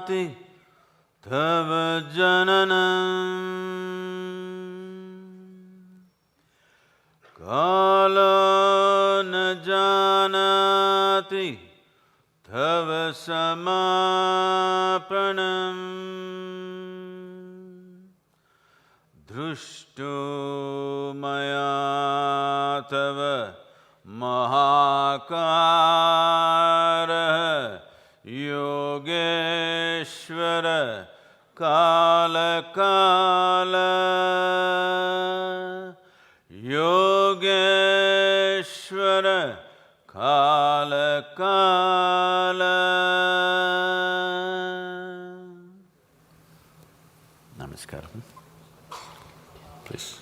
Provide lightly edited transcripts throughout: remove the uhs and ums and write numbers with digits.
Tava jananam kala na janati tava samapanam drushto maya tava mahakara Yogeshwara Kala Kala Yogeshwara Kala Kala. Namaskaram. Please.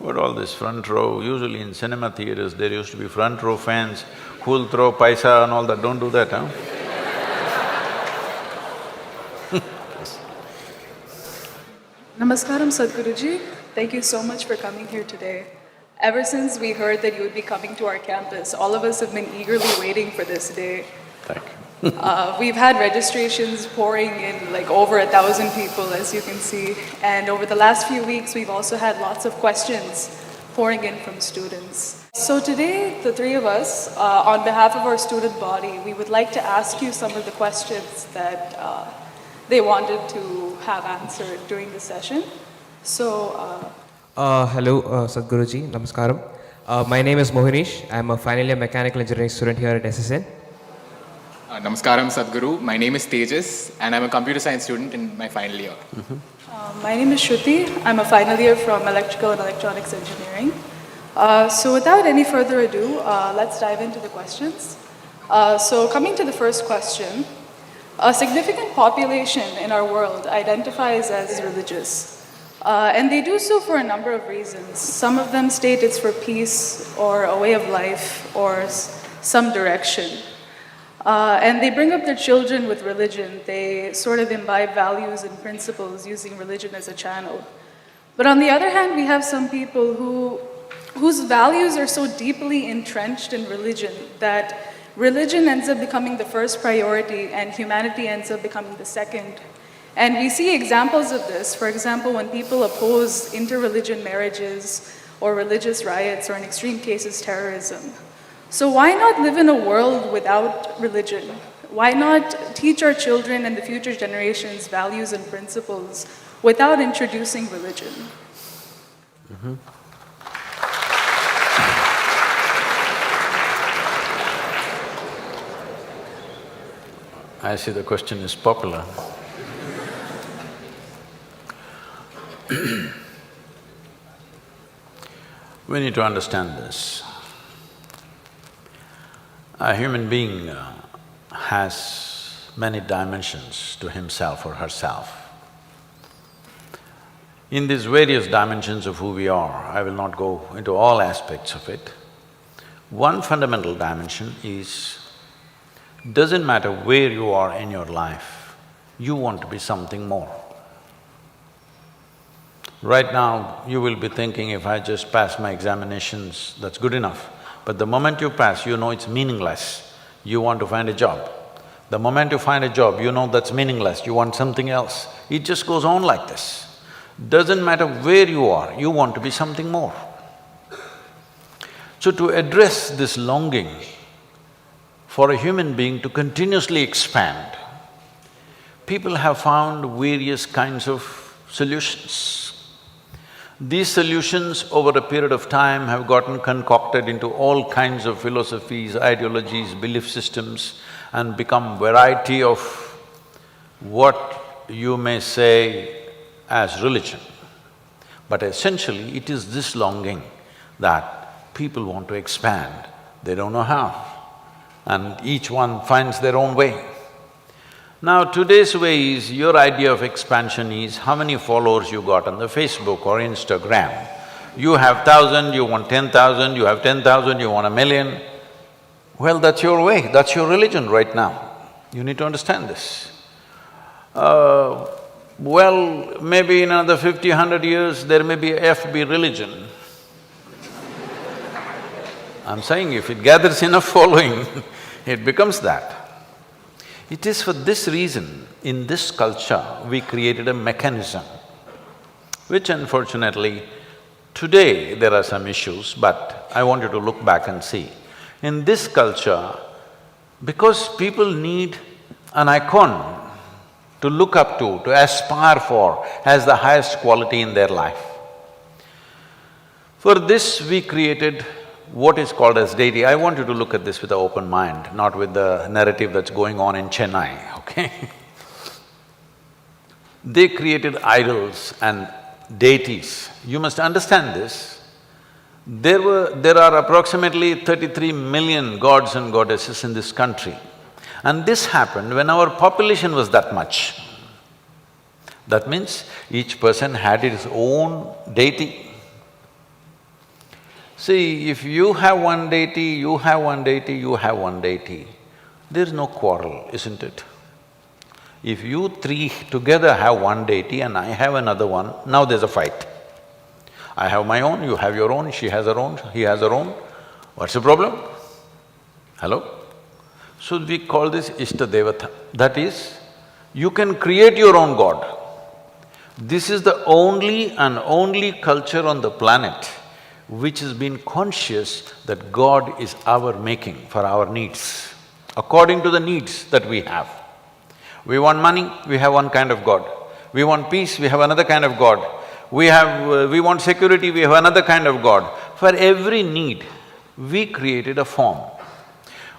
What all this front row? Usually in cinema theaters, there used to be front row fans who'll throw paisa and all that. Don't do that, huh? Namaskaram, Sadhguruji. Thank you so much for coming here today. Ever since we heard that you would be coming to our campus, all of us have been eagerly waiting for this day. Thank you. We've had registrations pouring in, like over 1,000 people, as you can see. And over the last few weeks, we've also had lots of questions pouring in from students. So today, the three of us, on behalf of our student body, we would like to ask you some of the questions that they wanted to have answered during the session. So, hello, Sadhguruji, Namaskaram. My name is Mohinish. I'm a final year mechanical engineering student here at SSN. Namaskaram, Sadhguru. My name is Tejas, and I'm a computer science student in my final year. my name is Shruti. I'm a final year from electrical and electronics engineering. So without any further ado, let's dive into the questions. So coming to the first question, a significant population in our world identifies as religious. And they do so for a number of reasons. Some of them state it's for peace or a way of life or some direction. And they bring up their children with religion. They sort of imbibe values and principles using religion as a channel. But on the other hand, we have some people whose values are so deeply entrenched in religion that religion ends up becoming the first priority and humanity ends up becoming the second. And we see examples of this. For example, when people oppose interreligion marriages or religious riots or in extreme cases terrorism. So why not live in a world without religion? Why not teach our children and the future generations values and principles without introducing religion? I see the question is popular. We need to understand this. A human being has many dimensions to himself or herself. In these various dimensions of who we are, I will not go into all aspects of it. One fundamental dimension is, doesn't matter where you are in your life, you want to be something more. Right now, you will be thinking, if I just pass my examinations, that's good enough. But the moment you pass, you know it's meaningless, you want to find a job. The moment you find a job, you know that's meaningless, you want something else. It just goes on like this. Doesn't matter where you are, you want to be something more. So to address this longing for a human being to continuously expand, people have found various kinds of solutions. These solutions over a period of time have gotten concocted into all kinds of philosophies, ideologies, belief systems and become variety of what you may say as religion. But essentially, it is this longing that people want to expand, they don't know how, and each one finds their own way. Now today's way is, your idea of expansion is how many followers you got on the Facebook or Instagram. You have 1,000, you want 10,000, you have 10,000, you want 1,000,000. Well, that's your way, that's your religion right now. You need to understand this. Well, maybe in another 50, 100 years, there may be a FB religion. I'm saying if it gathers enough following, it becomes that. It is for this reason, in this culture, we created a mechanism, which unfortunately, today there are some issues, but I want you to look back and see. In this culture, because people need an icon to look up to aspire for as the highest quality in their life. For this, we created what is called as deity. I want you to look at this with an open mind, not with the narrative that's going on in Chennai, okay? They created idols and deities. You must understand this. There are approximately 33 million gods and goddesses in this country. And this happened when our population was that much. That means each person had his own deity. See, if you have one deity, you have one deity, you have one deity, there's no quarrel, isn't it? If you three together have one deity and I have another one, now there's a fight. I have my own, you have your own, she has her own, he has her own. What's the problem? Hello? So we call this Ishta Devata. That is, you can create your own god. This is the only culture on the planet which has been conscious that God is our making for our needs, according to the needs that we have. We want money, we have one kind of God. We want peace, we have another kind of God. We want security, we have another kind of God. For every need, we created a form.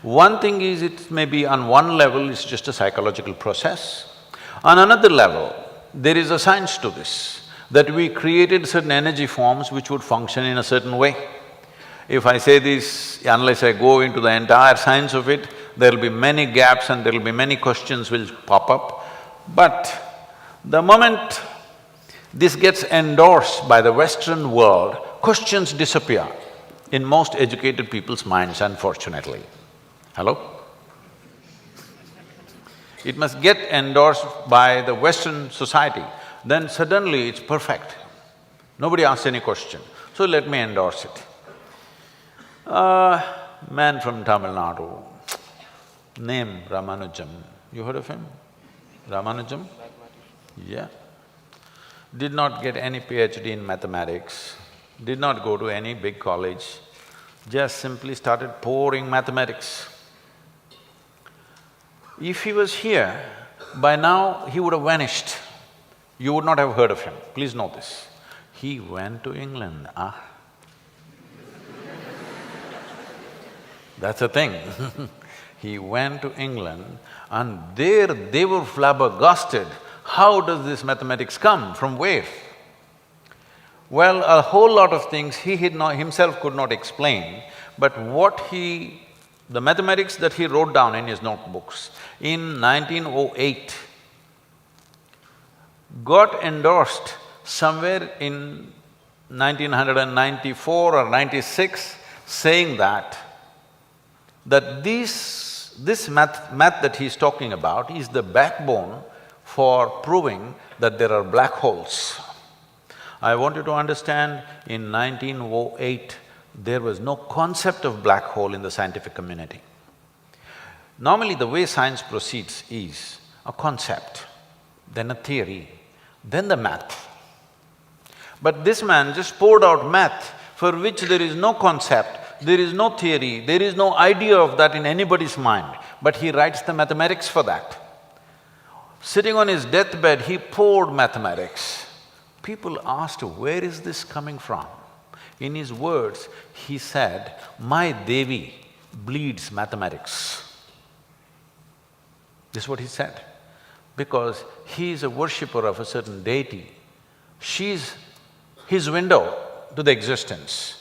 One thing is, it may be on one level, it's just a psychological process. On another level, there is a science to this, that we created certain energy forms which would function in a certain way. If I say this, unless I go into the entire science of it, there'll be many gaps and there'll be many questions will pop up. But the moment this gets endorsed by the Western world, questions disappear in most educated people's minds, unfortunately. Hello? It must get endorsed by the Western society, then suddenly it's perfect. Nobody asks any question, so let me endorse it. Man from Tamil Nadu, name Ramanujam, you heard of him? Ramanujam? Yeah. Did not get any PhD in mathematics, did not go to any big college, just simply started pouring mathematics. If he was here, by now he would have vanished. You would not have heard of him, please know this. He went to England, That's the thing He went to England and there they were flabbergasted. How does this mathematics come? From where? Well, a whole lot of things he himself could not explain, but the mathematics that he wrote down in his notebooks in 1908 got endorsed somewhere in 1994 or 96, saying that this math that he's talking about is the backbone for proving that there are black holes. I want you to understand, in 1908, there was no concept of black hole in the scientific community. Normally, the way science proceeds is a concept, then a theory, then the math. But this man just poured out math for which there is no concept, there is no theory, there is no idea of that in anybody's mind, but he writes the mathematics for that. Sitting on his deathbed, he poured mathematics. People asked, where is this coming from? In his words, he said, my Devi bleeds mathematics. This is what he said, because he is a worshipper of a certain deity. She's his window to the existence.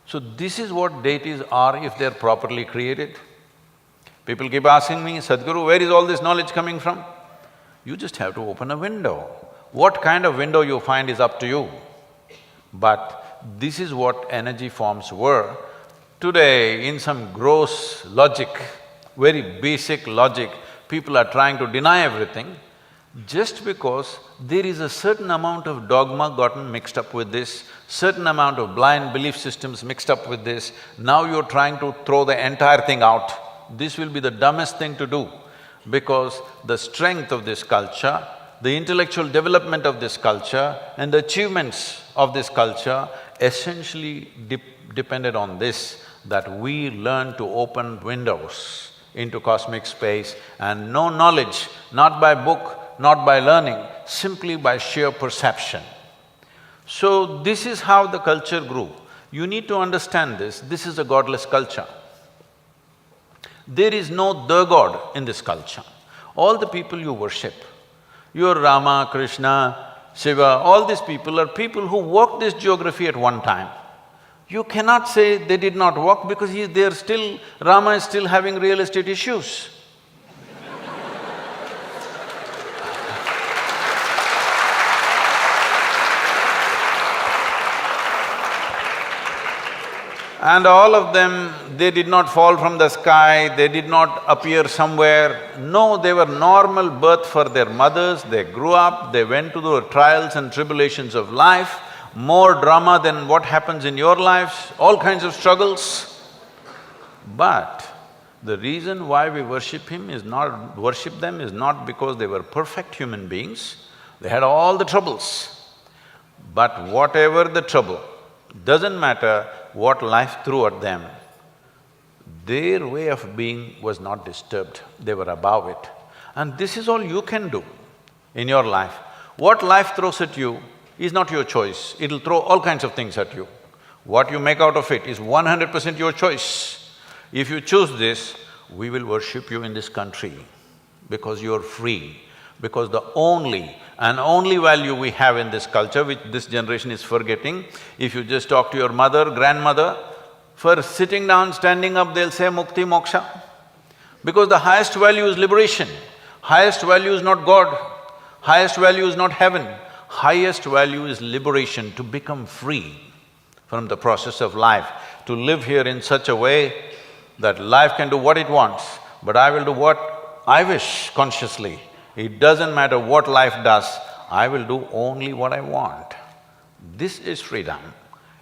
So this is what deities are if they're properly created. People keep asking me, Sadhguru, where is all this knowledge coming from? You just have to open a window. What kind of window you find is up to you. But this is what energy forms were. Today, in some gross logic, very basic logic, people are trying to deny everything just because there is a certain amount of dogma gotten mixed up with this, certain amount of blind belief systems mixed up with this. Now you're trying to throw the entire thing out. This will be the dumbest thing to do. because the strength of this culture, the intellectual development of this culture and the achievements of this culture essentially depended on this, that we learn to open windows into cosmic space and know knowledge, not by book, not by learning, simply by sheer perception. So this is how the culture grew. You need to understand this is a godless culture. There is no the God in this culture. All the people you worship, your Rama, Krishna, Shiva, all these people are people who walked this geography at one time. You cannot say they did not walk because they're still… Rama is still having real estate issues. And all of them, they did not fall from the sky, they did not appear somewhere. No, they were normal birth for their mothers, they grew up, they went through the trials and tribulations of life, more drama than what happens in your lives, all kinds of struggles. But the reason why we worship them is not because they were perfect human beings, they had all the troubles. But whatever the trouble, doesn't matter what life threw at them, their way of being was not disturbed, they were above it. And this is all you can do in your life. What life throws at you is not your choice, it'll throw all kinds of things at you. What you make out of it is 100% your choice. If you choose this, we will worship you in this country because you're free. Because the only value we have in this culture, which this generation is forgetting, if you just talk to your mother, grandmother, for sitting down, standing up, they'll say mukti, moksha. Because the highest value is liberation, highest value is not God, highest value is not heaven, highest value is liberation, to become free from the process of life, to live here in such a way that life can do what it wants, but I will do what I wish consciously. It doesn't matter what life does, I will do only what I want. This is freedom.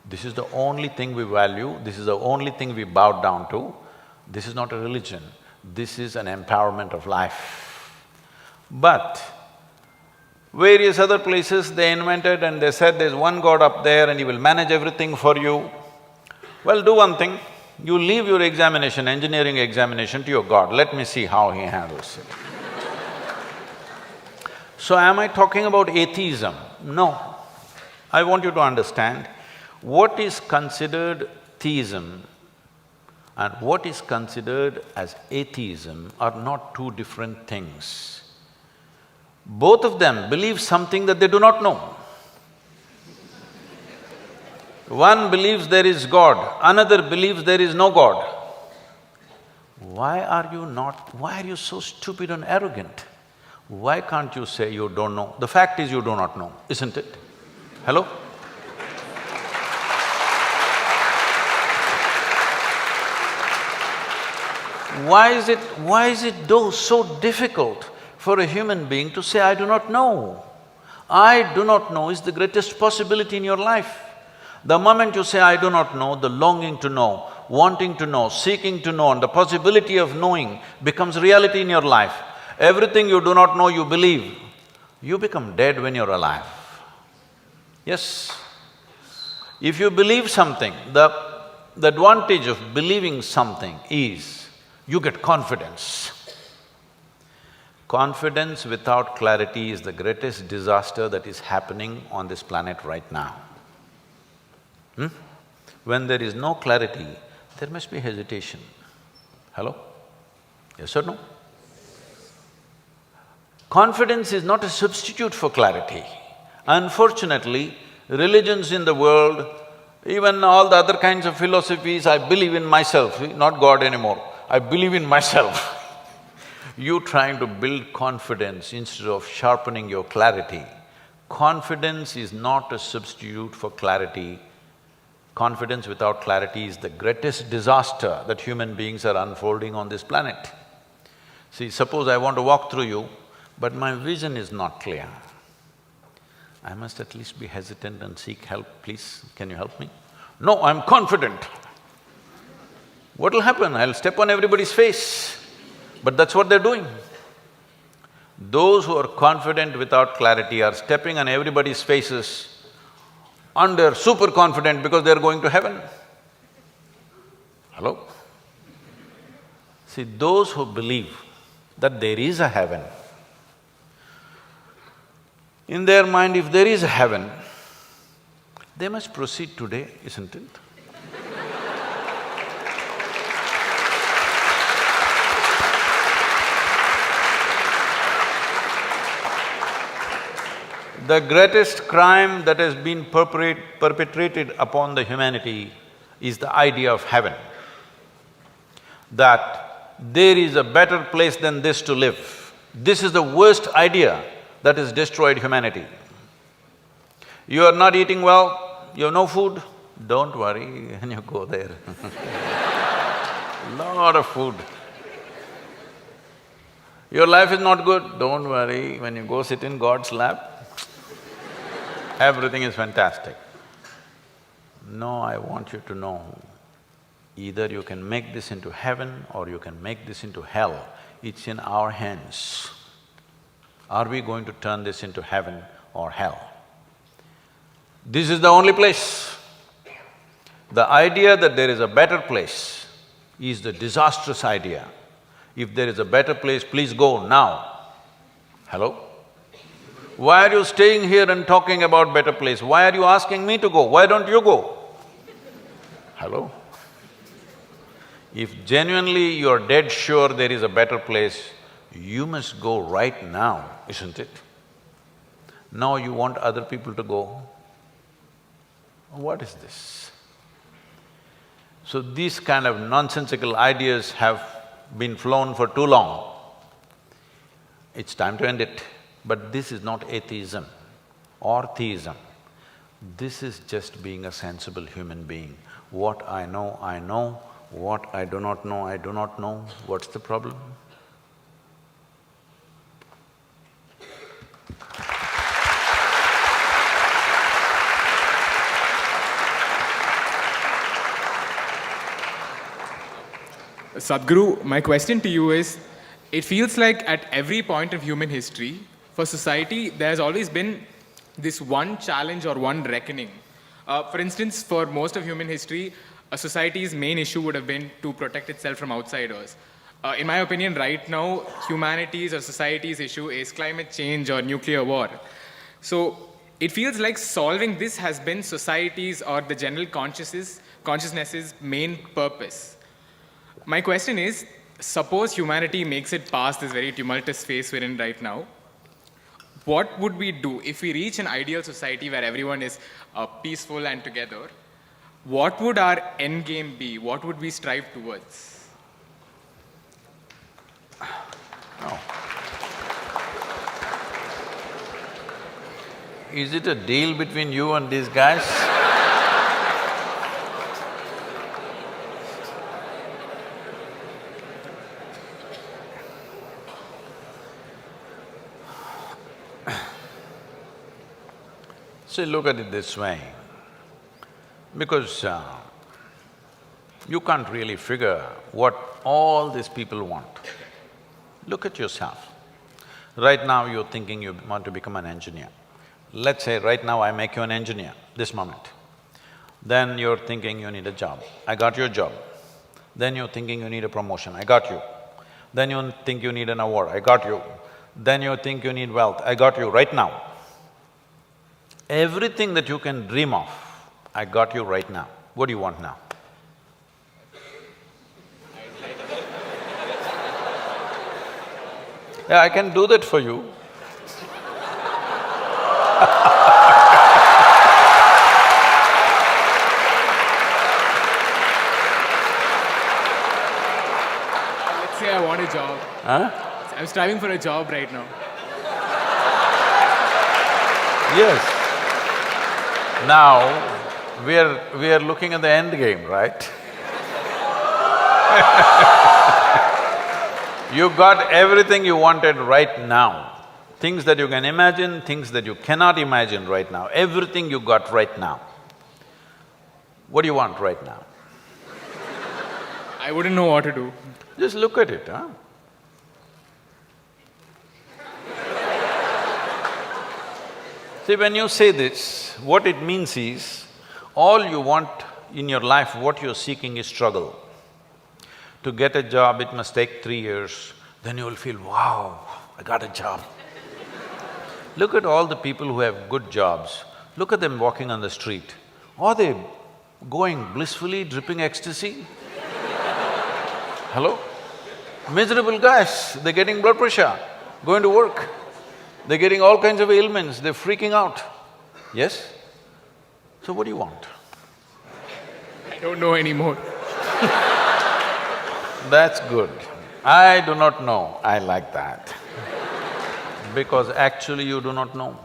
This is the only thing we value, this is the only thing we bow down to. This is not a religion, this is an empowerment of life. But various other places they invented and they said there's one God up there and he will manage everything for you. Well, do one thing, you leave your examination, engineering examination, to your God, let me see how he handles it. So am I talking about atheism? No. I want you to understand, what is considered theism and what is considered as atheism are not two different things. Both of them believe something that they do not know. One believes there is God, another believes there is no God. Why are you so stupid and arrogant? Why can't you say you don't know? The fact is you do not know, isn't it? Hello? Why is it though so difficult for a human being to say, I do not know? I do not know is the greatest possibility in your life. The moment you say, I do not know, the longing to know, wanting to know, seeking to know and the possibility of knowing becomes reality in your life. Everything you do not know, you believe. You become dead when you're alive. Yes. If you believe something, the advantage of believing something is you get confidence. Confidence without clarity is the greatest disaster that is happening on this planet right now. When there is no clarity, there must be hesitation. Hello? Yes or no? Confidence is not a substitute for clarity. Unfortunately, religions in the world, even all the other kinds of philosophies, I believe in myself, not God anymore, I believe in myself. You trying to build confidence instead of sharpening your clarity. Confidence is not a substitute for clarity. Confidence without clarity is the greatest disaster that human beings are unfolding on this planet. See, suppose I want to walk through you, but my vision is not clear. I must at least be hesitant and seek help, please, can you help me? No, I'm confident. What'll happen? I'll step on everybody's face. But that's what they're doing. Those who are confident without clarity are stepping on everybody's faces and they're super confident because they're going to heaven. Hello? See, those who believe that there is a heaven, in their mind, if there is a heaven, they must proceed today, isn't it? The greatest crime that has been perpetrated upon the humanity is the idea of heaven. That there is a better place than this to live. This is the worst idea that has destroyed humanity. You are not eating well, you have no food, don't worry when you go there. Lot of food. Your life is not good, don't worry, when you go sit in God's lap, everything is fantastic. No, I want you to know, either you can make this into heaven or you can make this into hell. It's in our hands. Are we going to turn this into heaven or hell? This is the only place. The idea that there is a better place is the disastrous idea. If there is a better place, please go now. Hello? Why are you staying here and talking about better place? Why are you asking me to go? Why don't you go? Hello? If genuinely you're dead sure there is a better place, you must go right now, isn't it? Now you want other people to go. What is this? So these kind of nonsensical ideas have been flown for too long. It's time to end it. But this is not atheism or theism. This is just being a sensible human being. What I know, I know. What I do not know, I do not know. What's the problem? Sadhguru, my question to you is, it feels like at every point of human history, for society, there's always been this one challenge or one reckoning. For instance, for most of human history, a society's main issue would have been to protect itself from outsiders. In my opinion, right now, humanity's or society's issue is climate change or nuclear war. So, it feels like solving this has been society's or the general consciousness's main purpose. My question is, suppose humanity makes it past this very tumultuous phase we're in right now, what would we do if we reach an ideal society where everyone is peaceful and together? What would our end game be? What would we strive towards? No. Is it a deal between you and these guys? See, look at it this way, because you can't really figure what all these people want. Look at yourself. Right now you're thinking you want to become an engineer. Let's say right now I make you an engineer, this moment. Then you're thinking you need a job, I got your job. Then you're thinking you need a promotion, I got you. Then you think you need an award, I got you. Then you think you need wealth, I got you right now. Everything that you can dream of, I got you right now. What do you want now? Yeah, I can do that for you. Let's say I want a job. Huh? I'm striving for a job right now. Yes. Now, we are looking at the end game, right? You got everything you wanted right now. Things that you can imagine, things that you cannot imagine right now, everything you got right now. What do you want right now? I wouldn't know what to do. Just look at it, huh? See, when you say this, what it means is, all you want in your life, what you're seeking is struggle. To get a job, it must take 3 years, then you will feel, wow, I got a job. Look at all the people who have good jobs, look at them walking on the street. Are they going blissfully, dripping ecstasy? Hello? Miserable guys, they're getting blood pressure, going to work. They're getting all kinds of ailments, they're freaking out. Yes? So what do you want? I don't know anymore. That's good. I do not know, I like that. Because actually you do not know.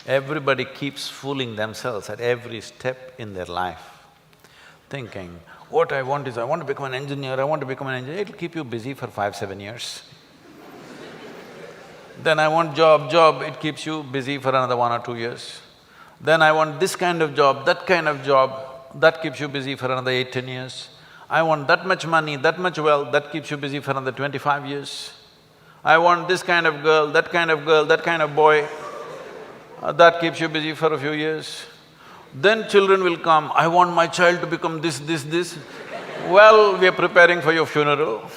Everybody keeps fooling themselves at every step in their life, thinking, what I want is, I want to become an engineer, I want to become an engineer. It'll keep you busy for 5-7 years. Then I want job, it keeps you busy for another 1 or 2 years. Then I want this kind of job, that keeps you busy for another 8-10 years. I want that much money, that much wealth, that keeps you busy for another 25 years. I want this kind of girl, that kind of boy, that keeps you busy for a few years. Then children will come, I want my child to become this. Well, we are preparing for your funeral.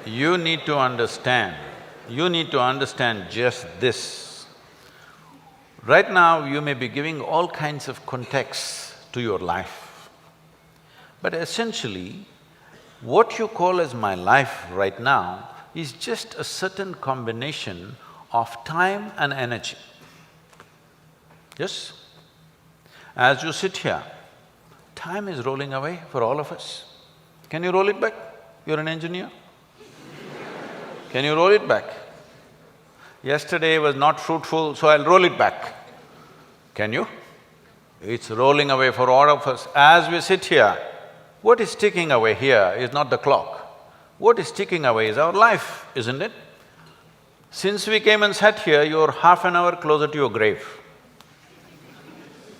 You need to understand just this. Right now, you may be giving all kinds of contexts to your life. But essentially, what you call as my life right now is just a certain combination of time and energy. Yes? As you sit here, time is rolling away for all of us. Can you roll it back? You're an engineer. Can you roll it back? Yesterday was not fruitful, so I'll roll it back. Can you? It's rolling away for all of us. As we sit here, what is ticking away here is not the clock. What is ticking away is our life, isn't it? Since we came and sat here, you're half an hour closer to your grave.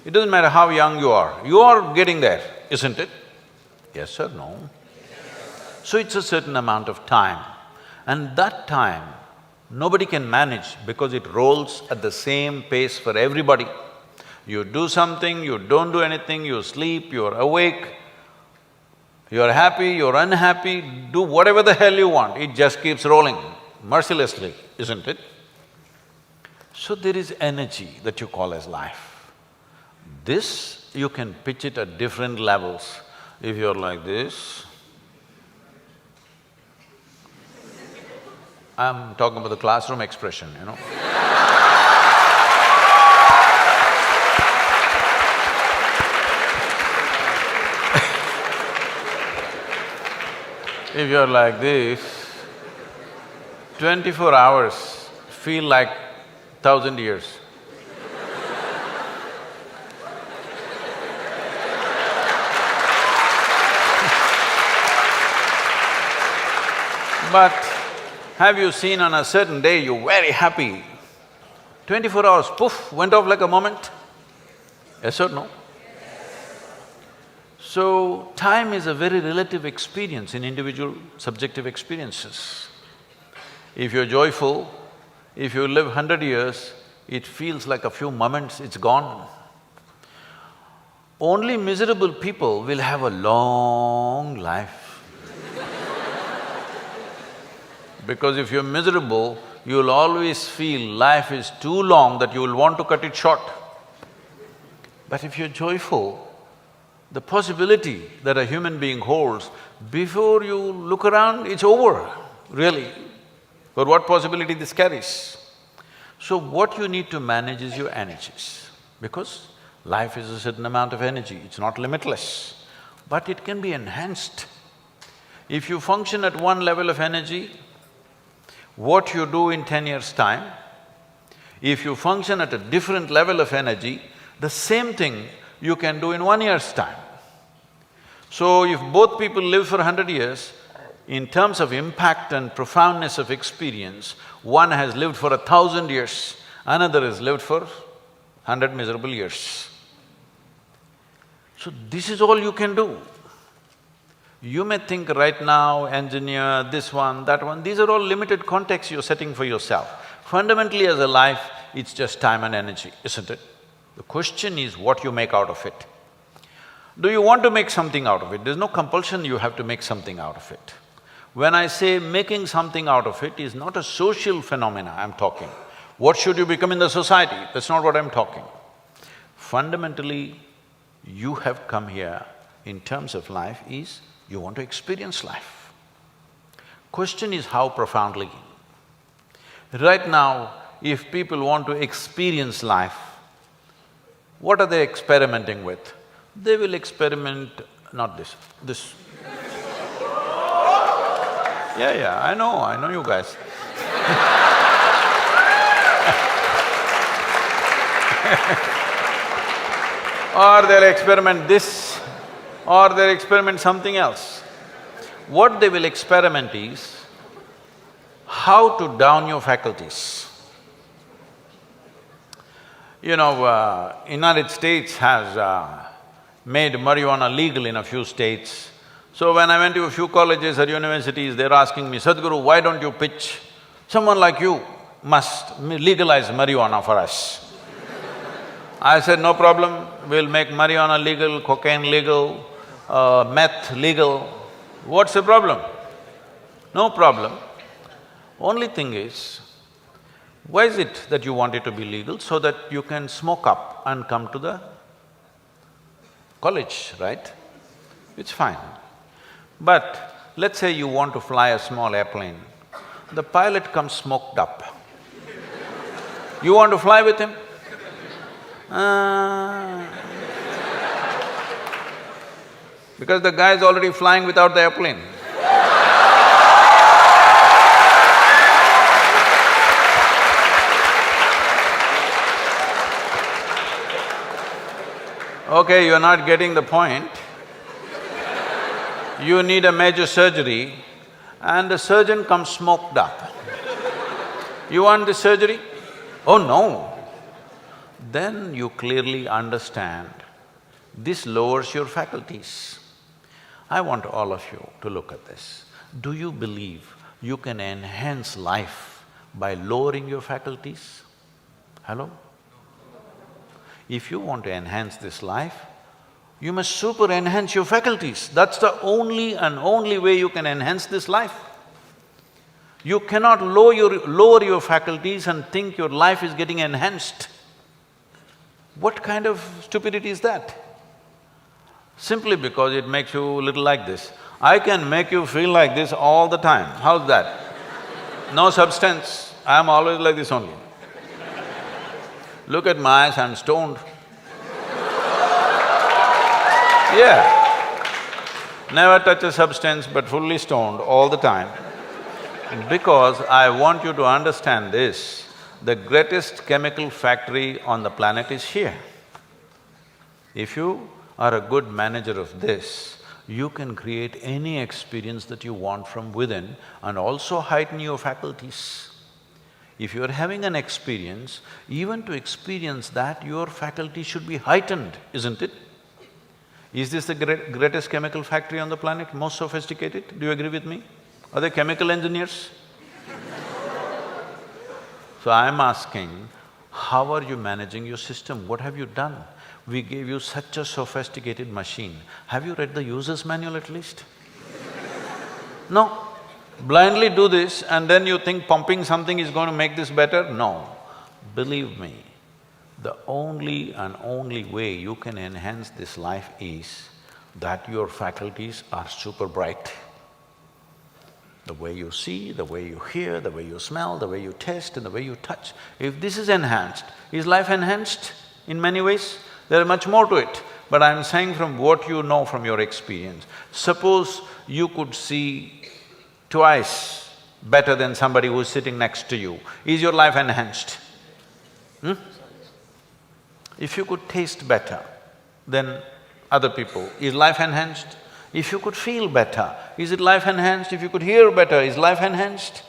It doesn't matter how young you are getting there, isn't it? Yes or no? So it's a certain amount of time. And that time, nobody can manage because it rolls at the same pace for everybody. You do something, you don't do anything, you sleep, you're awake, you're happy, you're unhappy, do whatever the hell you want, it just keeps rolling mercilessly, isn't it? So there is energy that you call as life. This, you can pitch it at different levels. If you're like this, I'm talking about the classroom expression, you know. If you're like this, 24 hours feel like 1,000 years. But have you seen on a certain day you're very happy, 24 hours, poof, went off like a moment? Yes or no? So, time is a very relative experience in individual subjective experiences. If you're joyful, if you live 100 years, it feels like a few moments, it's gone. Only miserable people will have a long life. Because if you're miserable, you'll always feel life is too long that you will want to cut it short. But if you're joyful, the possibility that a human being holds, before you look around, it's over, really. But what possibility this carries? So what you need to manage is your energies, because life is a certain amount of energy, it's not limitless, but it can be enhanced. If you function at one level of energy, what you do in 10 years' time, if you function at a different level of energy, the same thing you can do in 1 year's time. So if both people live for 100 years, in terms of impact and profoundness of experience, one has lived for 1,000 years, another has lived for 100 miserable years. So this is all you can do. You may think right now, engineer, this one, that one, these are all limited contexts you're setting for yourself. Fundamentally as a life, it's just time and energy, isn't it? The question is what you make out of it. Do you want to make something out of it? There's no compulsion you have to make something out of it. When I say making something out of it is not a social phenomena I'm talking. What should you become in the society? That's not what I'm talking. Fundamentally, you have come here in terms of life is you want to experience life. Question is how profoundly. Right now, if people want to experience life, what are they experimenting with? They will experiment… not this. Yeah, I know you guys. Or they'll experiment this, or they'll experiment something else. What they will experiment is how to down your faculties. You know, United States has made marijuana legal in a few states. So when I went to a few colleges or universities, they're asking me, Sadhguru, why don't you pitch? Someone like you must legalize marijuana for us. I said, no problem, we'll make marijuana legal, cocaine legal, meth legal. What's the problem? No problem. Only thing is, why is it that you want it to be legal? So that you can smoke up and come to the college, right? It's fine. But let's say you want to fly a small airplane, the pilot comes smoked up. You want to fly with him? Because the guy is already flying without the airplane. Okay, you're not getting the point. You need a major surgery and the surgeon comes smoked up. You want the surgery? Oh no! Then you clearly understand this lowers your faculties. I want all of you to look at this. Do you believe you can enhance life by lowering your faculties? Hello? If you want to enhance this life, you must super-enhance your faculties. That's the only way you can enhance this life. You cannot lower your faculties and think your life is getting enhanced. What kind of stupidity is that? Simply because it makes you a little like this. I can make you feel like this all the time. How's that? No substance, I'm always like this only. Look at my eyes, I'm stoned. Yeah. Never touch a substance but fully stoned all the time. Because I want you to understand this, the greatest chemical factory on the planet is here. If you are a good manager of this, you can create any experience that you want from within and also heighten your faculties. If you're having an experience, even to experience that, your faculty should be heightened, isn't it? Is this the greatest chemical factory on the planet, most sophisticated? Do you agree with me? Are they chemical engineers? So I'm asking, how are you managing your system? What have you done? We gave you such a sophisticated machine. Have you read the user's manual at least? No. Blindly do this and then you think pumping something is going to make this better? No. Believe me, the only and only way you can enhance this life is that your faculties are super bright. The way you see, the way you hear, the way you smell, the way you taste and the way you touch. If this is enhanced, is life enhanced in many ways? There is much more to it, but I'm saying from what you know from your experience. Suppose you could see twice better than somebody who's sitting next to you. Is your life enhanced? If you could taste better than other people, is life enhanced? If you could feel better, is it life enhanced? If you could hear better, is life enhanced?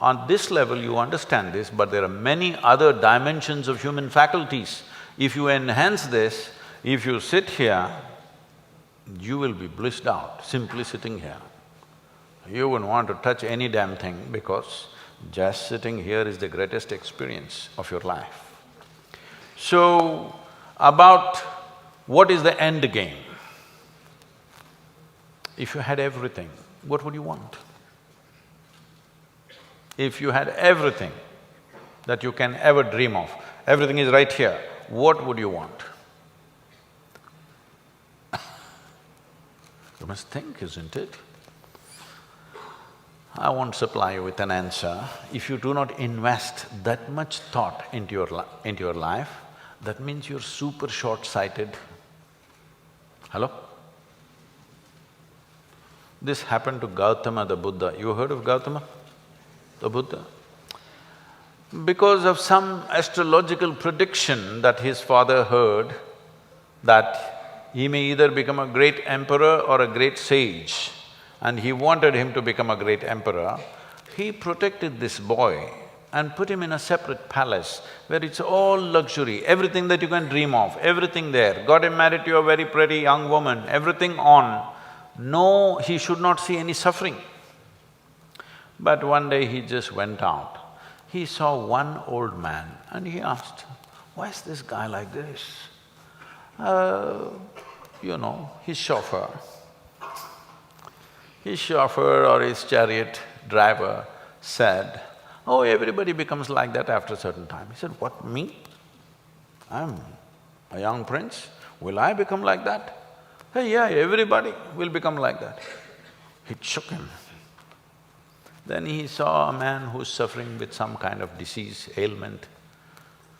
On this level you understand this, but there are many other dimensions of human faculties. If you enhance this, if you sit here you will be blissed out simply sitting here. You wouldn't want to touch any damn thing because just sitting here is the greatest experience of your life. So, about what is the end game? If you had everything, what would you want? If you had everything that you can ever dream of, everything is right here, what would you want? You must think, isn't it? I won't supply you with an answer. If you do not invest that much thought into your life, that means you're super short-sighted. Hello? This happened to Gautama the Buddha. You heard of Gautama the Buddha? Because of some astrological prediction that his father heard, that he may either become a great emperor or a great sage, and he wanted him to become a great emperor, he protected this boy and put him in a separate palace where it's all luxury, everything that you can dream of, everything there. Got him married to a very pretty young woman, everything on. No, he should not see any suffering. But one day he just went out. He saw one old man and he asked, why is this guy like this? His chauffeur. His chauffeur or his chariot driver said, oh, everybody becomes like that after a certain time. He said, what, me? I'm a young prince, will I become like that? Hey, yeah, everybody will become like that. It shook him. Then he saw a man who's suffering with some kind of disease, ailment.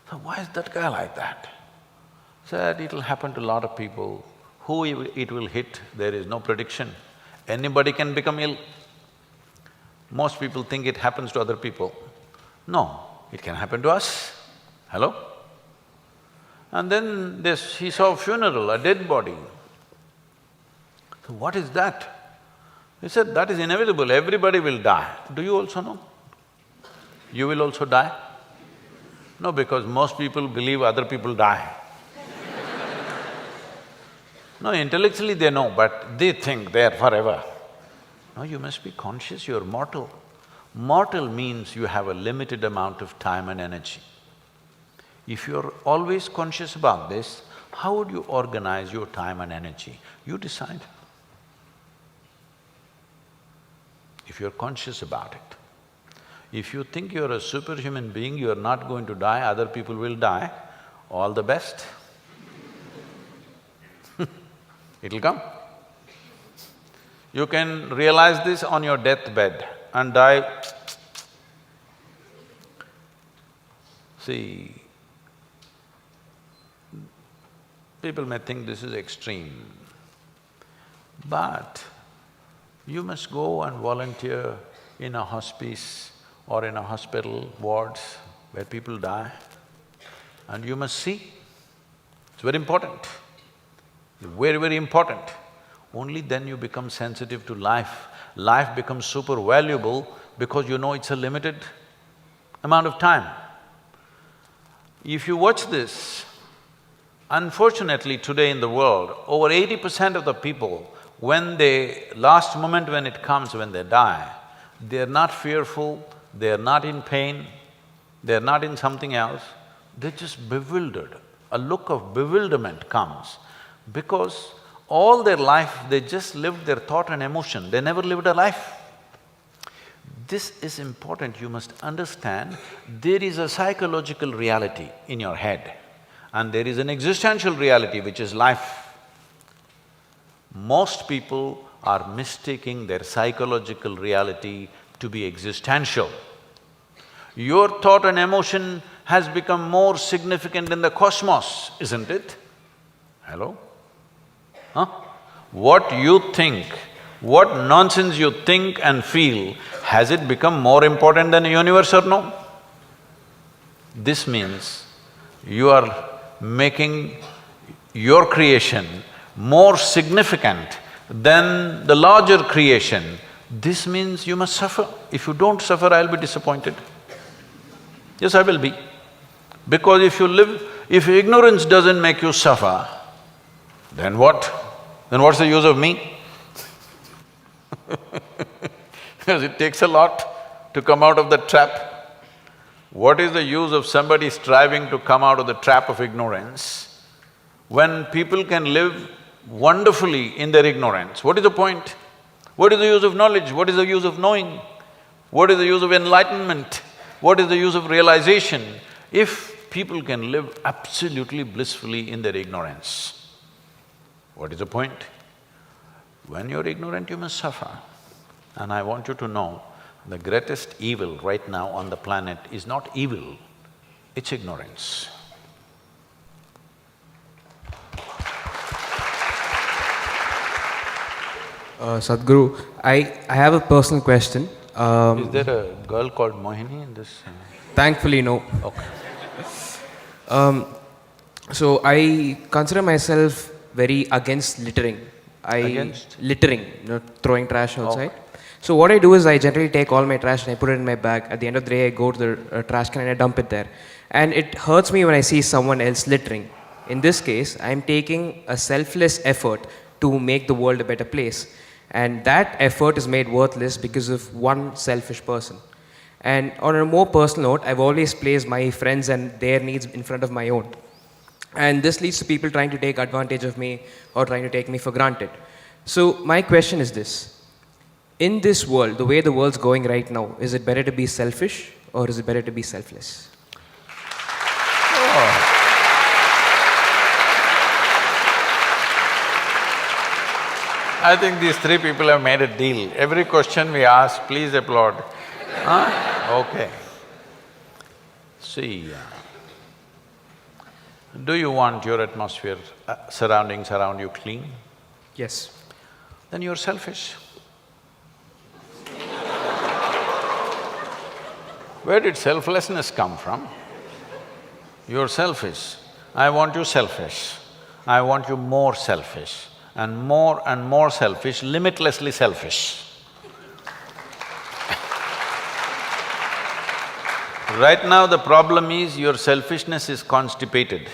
So why is that guy like that? Said, it'll happen to a lot of people. Who it will hit, there is no prediction. Anybody can become ill. Most people think it happens to other people. No, it can happen to us. Hello? And then he saw a funeral, a dead body. So what is that? He said, that is inevitable, everybody will die. Do you also know? You will also die? No, because most people believe other people die. No, intellectually they know, but they think they're forever. No, you must be conscious, you're mortal. Mortal means you have a limited amount of time and energy. If you're always conscious about this, how would you organize your time and energy? You decide. If you're conscious about it. If you think you're a superhuman being, you're not going to die, other people will die, all the best. It'll come. You can realize this on your deathbed and die. See, people may think this is extreme, but you must go and volunteer in a hospice or in a hospital wards where people die, and you must see. It's very important. Very, very important. Only then you become sensitive to life. Life becomes super valuable because you know it's a limited amount of time. If you watch this, unfortunately today in the world, over 80% of the people, last moment when it comes, when they die, they're not fearful, they're not in pain, they're not in something else, they're just bewildered. A look of bewilderment comes. Because all their life, they just lived their thought and emotion, they never lived a life. This is important, you must understand, there is a psychological reality in your head and there is an existential reality which is life. Most people are mistaking their psychological reality to be existential. Your thought and emotion has become more significant in the cosmos, isn't it? Hello? Huh? What you think, what nonsense you think and feel, has it become more important than the universe or no? This means you are making your creation more significant than the larger creation. This means you must suffer. If you don't suffer, I'll be disappointed. Yes, I will be. Because if ignorance doesn't make you suffer, then what? then what's the use of me? Because it takes a lot to come out of the trap. What is the use of somebody striving to come out of the trap of ignorance when people can live wonderfully in their ignorance? What is the point? What is the use of knowledge? What is the use of knowing? What is the use of enlightenment? What is the use of realization if people can live absolutely blissfully in their ignorance? What is the point? When you're ignorant, you must suffer. And I want you to know, the greatest evil right now on the planet is not evil, it's ignorance. Sadhguru, I have a personal question. Is there a girl called Mohini in this? Thankfully, no. Okay. So I consider myself very against littering. Against? Littering, throwing trash outside. So what I do is I generally take all my trash and I put it in my bag. At the end of the day, I go to the trash can and I dump it there. And it hurts me when I see someone else littering. In this case, I'm taking a selfless effort to make the world a better place. And that effort is made worthless because of one selfish person. And on a more personal note, I've always placed my friends and their needs in front of my own. And this leads to people trying to take advantage of me or trying to take me for granted. So my question is this. In this world, the way the world's going right now, is it better to be selfish or is it better to be selfless? Oh. I think these three people have made a deal. Every question we ask, please applaud. Huh? Okay. See, do you want your atmosphere, surroundings around you clean? Yes. Then you're selfish. Where did selflessness come from? You're selfish. I want you selfish. I want you more selfish. And more selfish, limitlessly selfish. Right now the problem is your selfishness is constipated.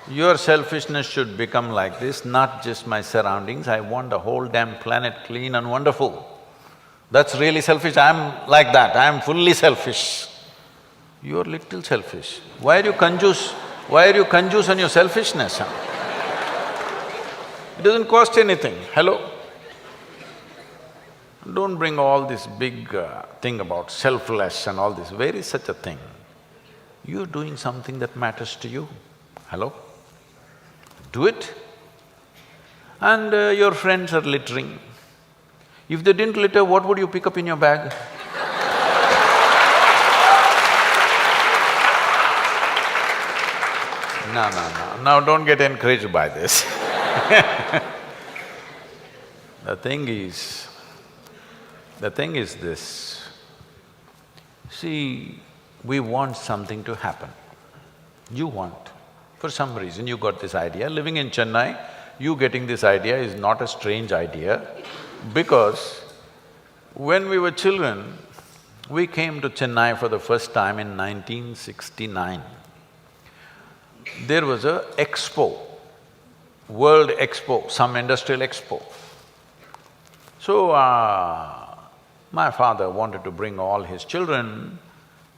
Your selfishness should become like this, not just my surroundings, I want the whole damn planet clean and wonderful. That's really selfish, I'm like that, I'm fully selfish. You're little selfish. Why are you conjuice? Why are you conjuice on your selfishness, huh? It doesn't cost anything, hello? Don't bring all this big thing about selfless and all this. Where is such a thing? You're doing something that matters to you, hello? Do it. And your friends are littering. If they didn't litter, what would you pick up in your bag? No, now don't get encouraged by this. The thing is this, see, we want something to happen. You want, for some reason you got this idea. Living in Chennai, you getting this idea is not a strange idea because when we were children, we came to Chennai for the first time in 1969. There was a expo, World Expo, some industrial expo. So, my father wanted to bring all his children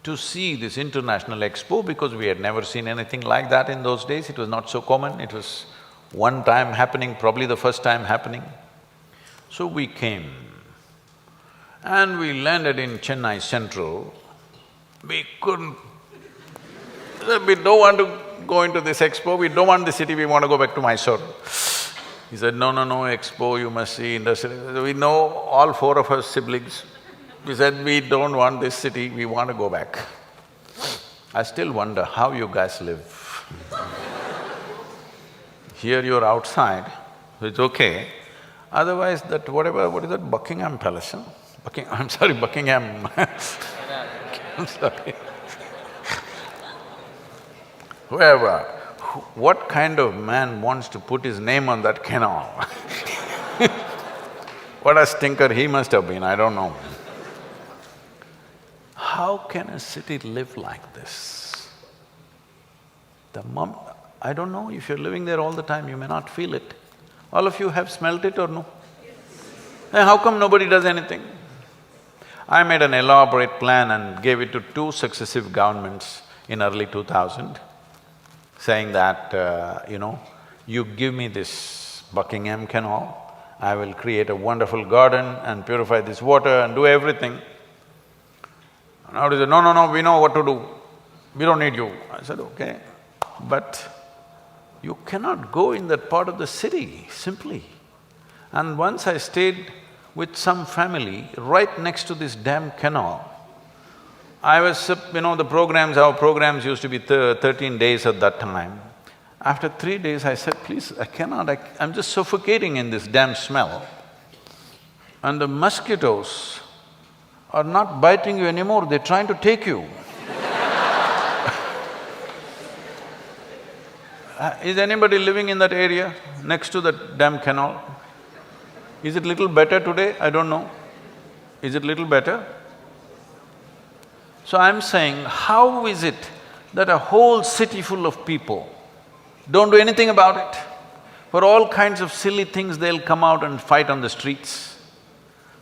to see this international expo because we had never seen anything like that in those days. It was not so common, it was one time happening, probably the first time happening. So we came and we landed in Chennai Central. We couldn't… we don't want to go into this expo, we don't want the city, we want to go back to Mysore. He said, no, expo, you must see industrial… We know all four of us siblings. We said, we don't want this city, we want to go back. I still wonder how you guys live. Here you're outside, it's okay. Otherwise that what is that, Buckingham Palace, huh? Buckingham I'm sorry. Whoever, what kind of man wants to put his name on that canal? What a stinker he must have been, I don't know. How can a city live like this? I don't know, if you're living there all the time, you may not feel it. All of you have smelt it or no? Then how come nobody does anything? I made an elaborate plan and gave it to two successive governments in early 2000, saying that, you give me this Buckingham Canal, I will create a wonderful garden and purify this water and do everything. Now they said, no, we know what to do, we don't need you. I said, okay, but you cannot go in that part of the city, simply. And once I stayed with some family right next to this damn canal. I was… our programs used to be 13 days at that time. After 3 days, I said, please, I cannot, I'm just suffocating in this damn smell. And the mosquitoes are not biting you anymore, they're trying to take you. Is anybody living in that area, next to that damn canal? Is it little better today? I don't know. Is it little better? So I'm saying, how is it that a whole city full of people don't do anything about it? For all kinds of silly things, they'll come out and fight on the streets.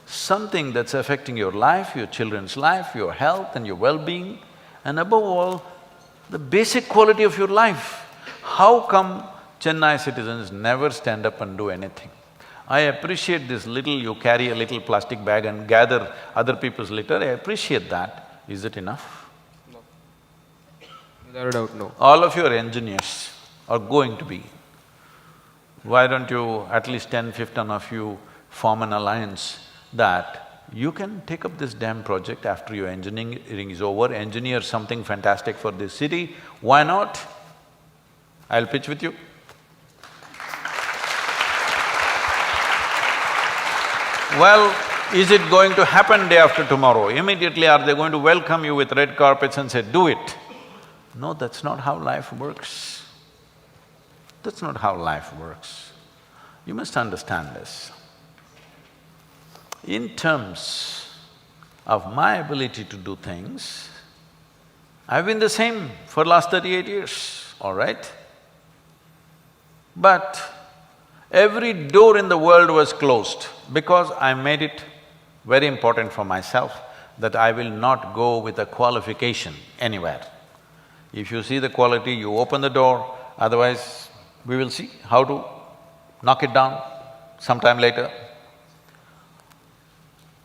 Something that's affecting your life, your children's life, your health and your well-being, and above all, the basic quality of your life. How come Chennai citizens never stand up and do anything? I appreciate this little… you carry a little plastic bag and gather other people's litter, I appreciate that. Is it enough? No. Without a doubt, no. All of you are engineers, or going to be. Why don't you, at least 10-15 of you, form an alliance that you can take up this damn project after your engineering is over, engineer something fantastic for this city, why not? I'll pitch with you. Well, is it going to happen day after tomorrow? Immediately are they going to welcome you with red carpets and say, do it? No, that's not how life works. That's not how life works. You must understand this. In terms of my ability to do things, I've been the same for last 38 years, all right? But every door in the world was closed because I made it very important for myself that I will not go with a qualification anywhere. If you see the quality, you open the door, otherwise we will see how to knock it down sometime later.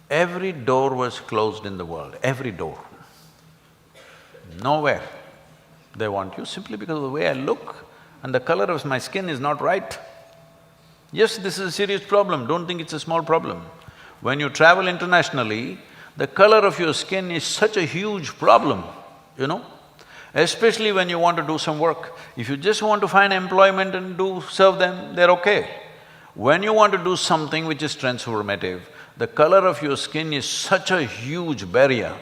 Every door was closed in the world, every door. Nowhere they want you simply because of the way I look and the color of my skin is not right. Yes, this is a serious problem, don't think it's a small problem. When you travel internationally, the color of your skin is such a huge problem, especially when you want to do some work. If you just want to find employment and serve them, they're okay. When you want to do something which is transformative, the color of your skin is such a huge barrier.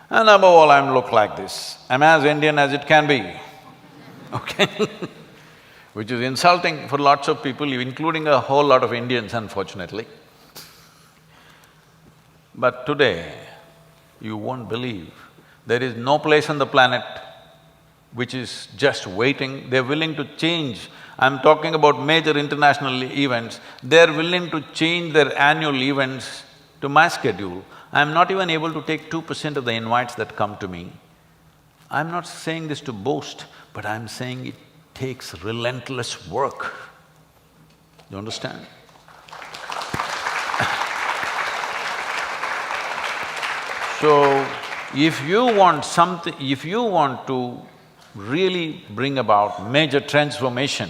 And above all, I look like this. I'm as Indian as it can be, okay? Which is insulting for lots of people, including a whole lot of Indians, unfortunately. But today, you won't believe, there is no place on the planet which is just waiting, they're willing to change. I'm talking about major international events, they're willing to change their annual events to my schedule. I'm not even able to take 2% of the invites that come to me. I'm not saying this to boast, but I'm saying it takes relentless work. You understand? So, if you want to really bring about major transformation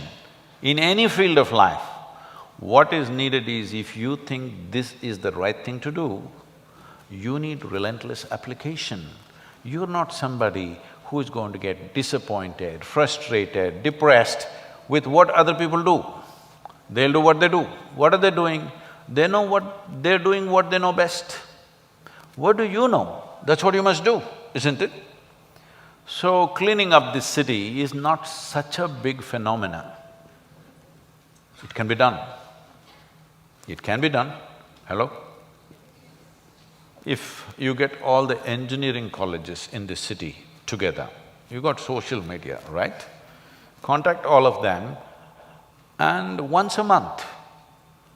in any field of life, what is needed is, if you think this is the right thing to do, you need relentless application. You're not somebody who is going to get disappointed, frustrated, depressed with what other people do. They'll do what they do. What are they doing? They know what… they're doing what they know best. What do you know? That's what you must do, isn't it? So, cleaning up this city is not such a big phenomenon. It can be done. It can be done. Hello? If you get all the engineering colleges in this city together, you got social media, right? contact all of them, and once a month,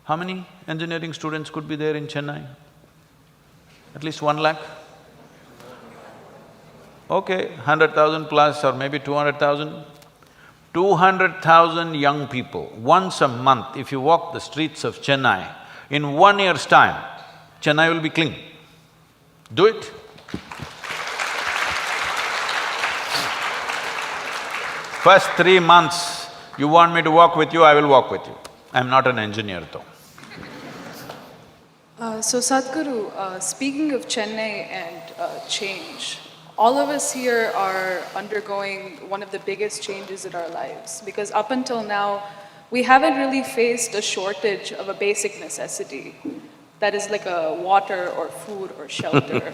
how many engineering students could be there in Chennai? At least 1 lakh? Okay, 100,000 plus or maybe 200,000. 200,000 young people, once a month, if you walk the streets of Chennai, in 1 year's time, Chennai will be clean. Do it. First 3 months, you want me to walk with you, I will walk with you. I'm not an engineer though. So Sadhguru, speaking of Chennai and change, all of us here are undergoing one of the biggest changes in our lives, because up until now, we haven't really faced a shortage of a basic necessity that is like a water or food or shelter.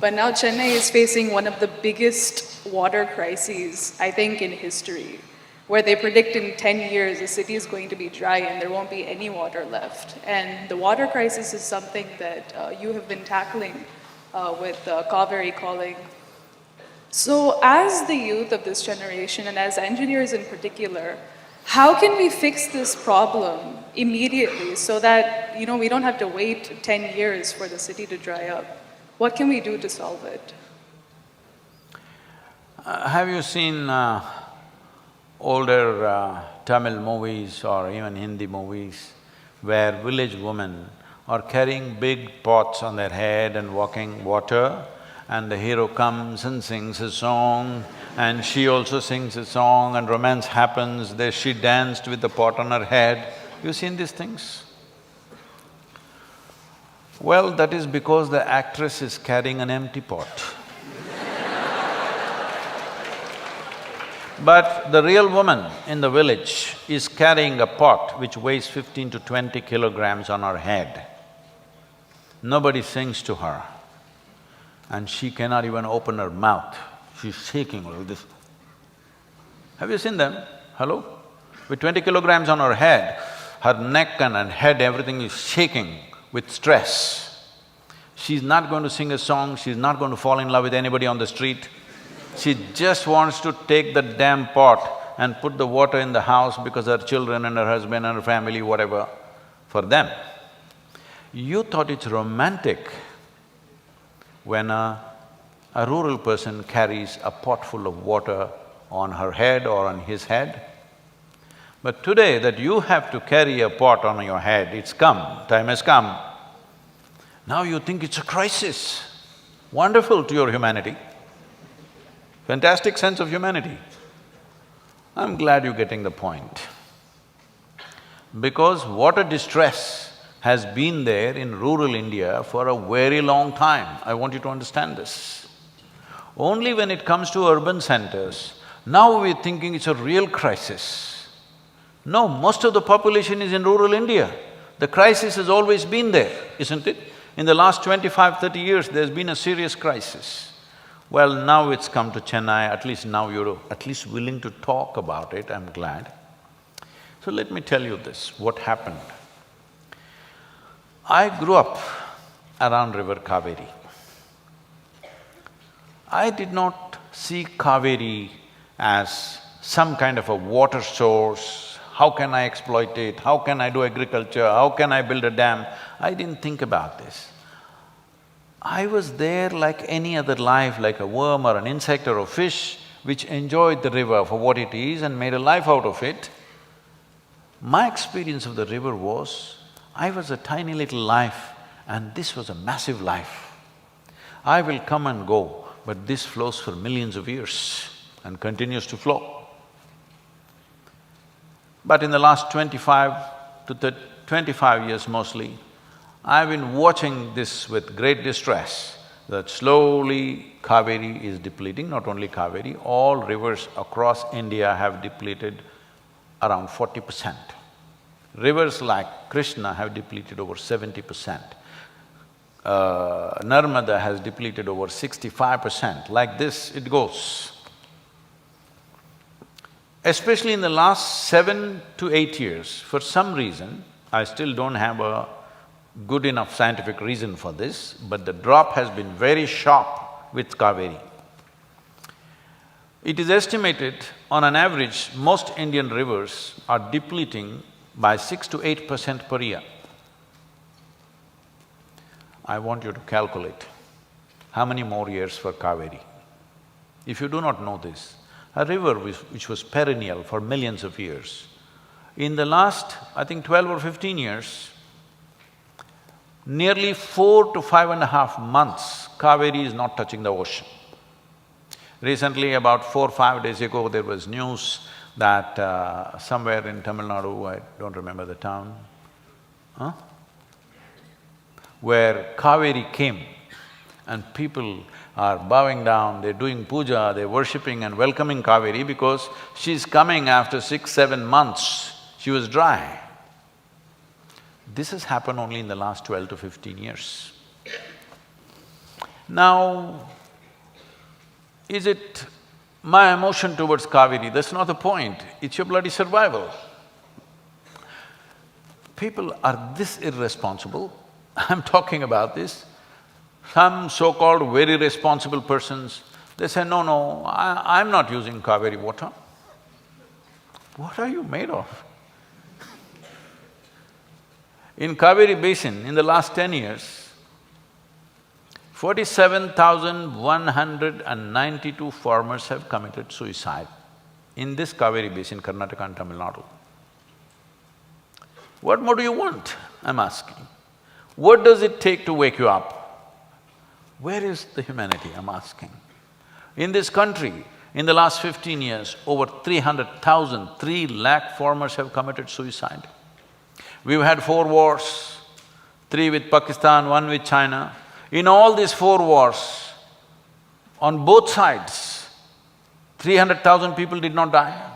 But now Chennai is facing one of the biggest water crises, I think, in history, where they predict in 10 years the city is going to be dry and there won't be any water left. And the water crisis is something that you have been tackling with Kaveri Calling. So as the youth of this generation and as engineers in particular, how can we fix this problem immediately so that, we don't have to wait 10 years for the city to dry up? What can we do to solve it? Have you seen older Tamil movies or even Hindi movies where village women are carrying big pots on their head and walking water, and the hero comes and sings a song, and she also sings a song, and romance happens, there she danced with the pot on her head. You seen these things? Well, that is because the actress is carrying an empty pot. But the real woman in the village is carrying a pot which weighs 15 to 20 kilograms on her head. Nobody sings to her, and she cannot even open her mouth. She's shaking like this. Have you seen them? Hello? With 20 kilograms on her head, her neck and her head, everything is shaking with stress. She's not going to sing a song, she's not going to fall in love with anybody on the street. She just wants to take the damn pot and put the water in the house because her children and her husband and her family, whatever, for them. You thought it's romantic when a rural person carries a pot full of water on her head or on his head. But today that you have to carry a pot on your head, it's come, time has come. Now you think it's a crisis. Wonderful to your humanity. Fantastic sense of humanity. I'm glad you're getting the point. Because water distress has been there in rural India for a very long time. I want you to understand this. Only when it comes to urban centers, now we're thinking it's a real crisis. No, most of the population is in rural India. The crisis has always been there, isn't it? In the last 25, 30 years, there's been a serious crisis. Well, now it's come to Chennai, at least now you're at least willing to talk about it, I'm glad. So let me tell you this, what happened. I grew up around river Kaveri. I did not see Kaveri as some kind of a water source. How can I exploit it? How can I do agriculture? How can I build a dam? I didn't think about this. I was there like any other life, like a worm or an insect or a fish, which enjoyed the river for what it is and made a life out of it. My experience of the river was, I was a tiny little life and this was a massive life. I will come and go, but this flows for millions of years and continues to flow. But in the last 25 to 25 years mostly, I've been watching this with great distress, that slowly Kaveri is depleting, not only Kaveri, all rivers across India have depleted around 40%. Rivers like Krishna have depleted over 70%. Narmada has depleted over 65%. Like this, it goes. Especially in the last 7 to 8 years, for some reason, I still don't have a good enough scientific reason for this, but the drop has been very sharp with Kaveri. It is estimated, on an average, most Indian rivers are depleting by 6 to 8% per year. I want you to calculate how many more years for Kaveri. If you do not know this, a river which was perennial for millions of years, in the last, I think 12 or 15 years, nearly 4 to 5.5 months, Kaveri is not touching the ocean. Recently, about 4-5 days ago, there was news that somewhere in Tamil Nadu, I don't remember the town, where Kaveri came and people are bowing down, they're doing puja, they're worshipping and welcoming Kaveri because she's coming after 6-7 months, she was dry. This has happened only in the last 12 to 15 years. Now, is it my emotion towards Kaveri? That's not the point, it's your bloody survival. People are this irresponsible, I'm talking about this. Some so-called very responsible persons, they say, no, I'm not using Kaveri water. What are you made of? In Kaveri basin, in the last 10 years, 47,192 farmers have committed suicide in this Kaveri basin, Karnataka and Tamil Nadu. What more do you want, I'm asking? What does it take to wake you up? Where is the humanity, I'm asking? In this country, in the last 15 years, over 300,000, 3 lakh farmers have committed suicide. We've had 4 wars, 3 with Pakistan, 1 with China. In all these 4 wars, on both sides, 300,000 people did not die.